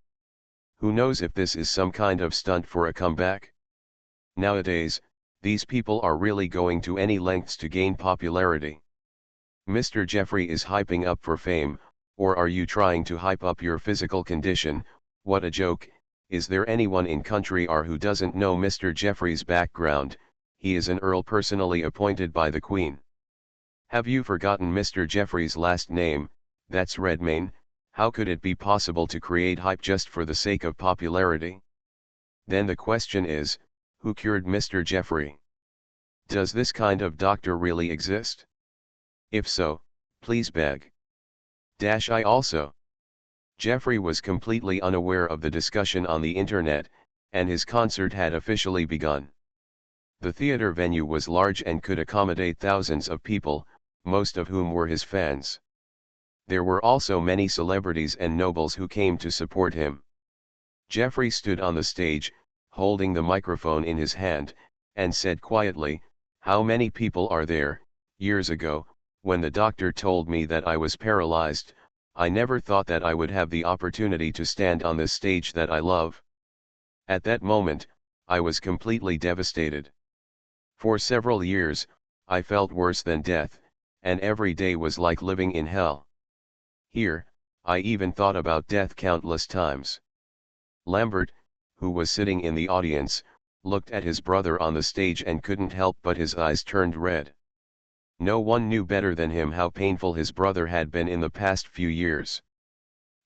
Who knows if this is some kind of stunt for a comeback? Nowadays, these people are really going to any lengths to gain popularity. Mr. Jeffrey is hyping up for fame, or are you trying to hype up your physical condition? What a joke. Is there anyone in country R who doesn't know Mr. Jeffrey's background? He is an earl personally appointed by the Queen. Have you forgotten Mr. Jeffrey's last name? That's Redmayne. How could it be possible to create hype just for the sake of popularity? Then the question is, who cured Mr. Jeffrey? Does this kind of doctor really exist? If so, please beg. I also. Jeffrey was completely unaware of the discussion on the internet, and his concert had officially begun. The theater venue was large and could accommodate thousands of people, most of whom were his fans. There were also many celebrities and nobles who came to support him. Jeffrey stood on the stage, holding the microphone in his hand, and said quietly, "How many people are there? Years ago, when the doctor told me that I was paralyzed, I never thought that I would have the opportunity to stand on this stage that I love. At that moment, I was completely devastated. For several years, I felt worse than death, and every day was like living in hell. Here, I even thought about death countless times." Lambert, who was sitting in the audience, looked at his brother on the stage and couldn't help but his eyes turned red. No one knew better than him how painful his brother had been in the past few years.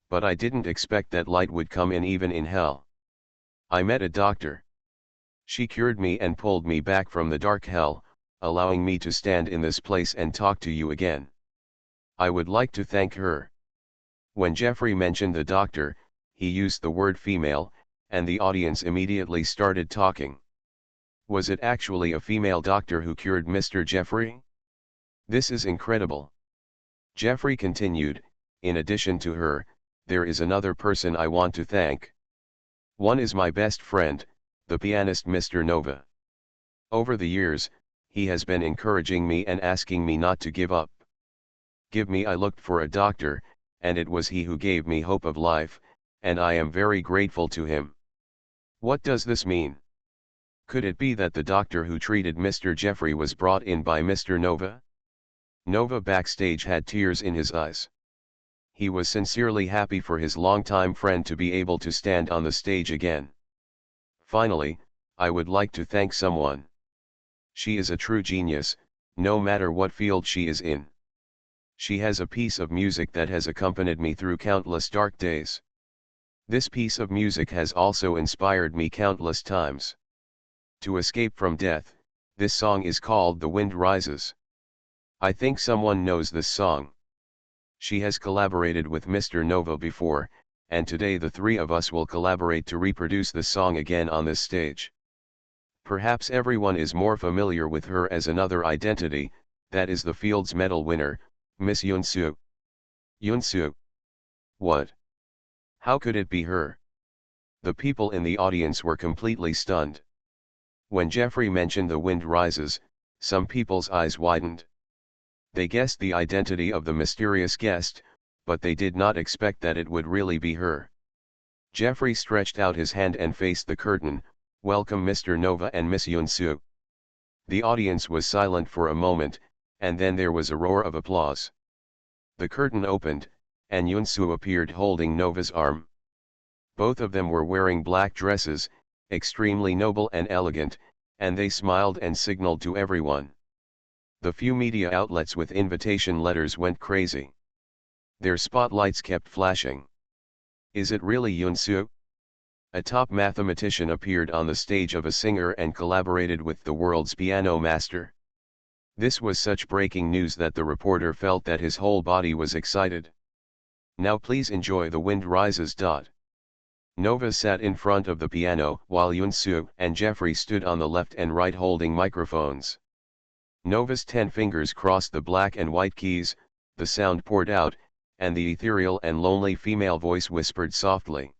"But I didn't expect that light would come in even in hell. I met a doctor. She cured me and pulled me back from the dark hell, allowing me to stand in this place and talk to you again. I would like to thank her." When Jeffrey mentioned the doctor, he used the word female, and the audience immediately started talking. Was it actually a female doctor who cured Mr. Jeffrey? This is incredible. Jeffrey continued, "In addition to her, there is another person I want to thank. One is my best friend, the pianist Mr. Nova. Over the years, he has been encouraging me and asking me not to give up. I looked for a doctor, and it was he who gave me hope of life, and I am very grateful to him. What does this mean? Could it be that the doctor who treated Mr. Jeffrey was brought in by Mr. Nova? Nova backstage had tears in his eyes. He was sincerely happy for his longtime friend to be able to stand on the stage again. Finally, I would like to thank someone. She is a true genius, no matter what field she is in. She has a piece of music that has accompanied me through countless dark days. This piece of music has also inspired me countless times. To escape from death, this song is called The Wind Rises. I think someone knows this song. She has collaborated with Mr. Nova before, and today the three of us will collaborate to reproduce the song again on this stage. Perhaps everyone is more familiar with her as another identity, that is the Fields Medal winner, Miss Yoon-soo. Yoon-soo. What? How could it be her? The people in the audience were completely stunned. When Jeffrey mentioned The Wind Rises, some people's eyes widened. They guessed the identity of the mysterious guest, but they did not expect that it would really be her. Jeffrey stretched out his hand and faced the curtain. Welcome Mr. Nova and Miss Yoon-soo. The audience was silent for a moment, and then there was a roar of applause. The curtain opened, and Yoon-soo appeared holding Nova's arm. Both of them were wearing black dresses, extremely noble and elegant, and they smiled and signaled to everyone. The few media outlets with invitation letters went crazy. Their spotlights kept flashing. Is it really Yoon-soo? A top mathematician appeared on the stage of a singer and collaborated with the world's piano master. This was such breaking news that the reporter felt that his whole body was excited. Now please enjoy The Wind Rises. Nova sat in front of the piano while Yoon-soo and Jeffrey stood on the left and right holding microphones. Nova's 10 fingers crossed the black and white keys, the sound poured out, and the ethereal and lonely female voice whispered softly.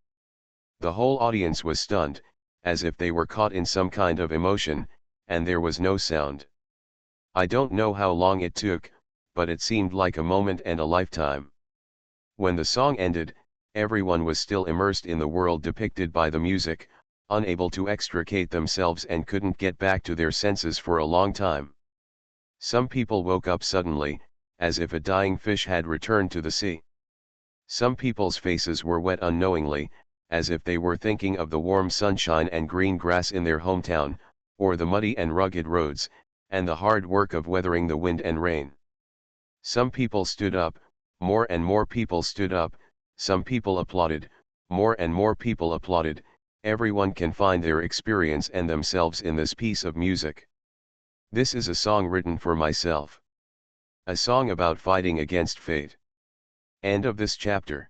The whole audience was stunned, as if they were caught in some kind of emotion, and there was no sound. I don't know how long it took, but it seemed like a moment and a lifetime. When the song ended, everyone was still immersed in the world depicted by the music, unable to extricate themselves and couldn't get back to their senses for a long time. Some people woke up suddenly, as if a dying fish had returned to the sea. Some people's faces were wet unknowingly, as if they were thinking of the warm sunshine and green grass in their hometown, or the muddy and rugged roads, and the hard work of weathering the wind and rain. Some people stood up, more and more people stood up, some people applauded, more and more people applauded. Everyone can find their experience and themselves in this piece of music. This is a song written for myself. A song about fighting against fate. End of this chapter.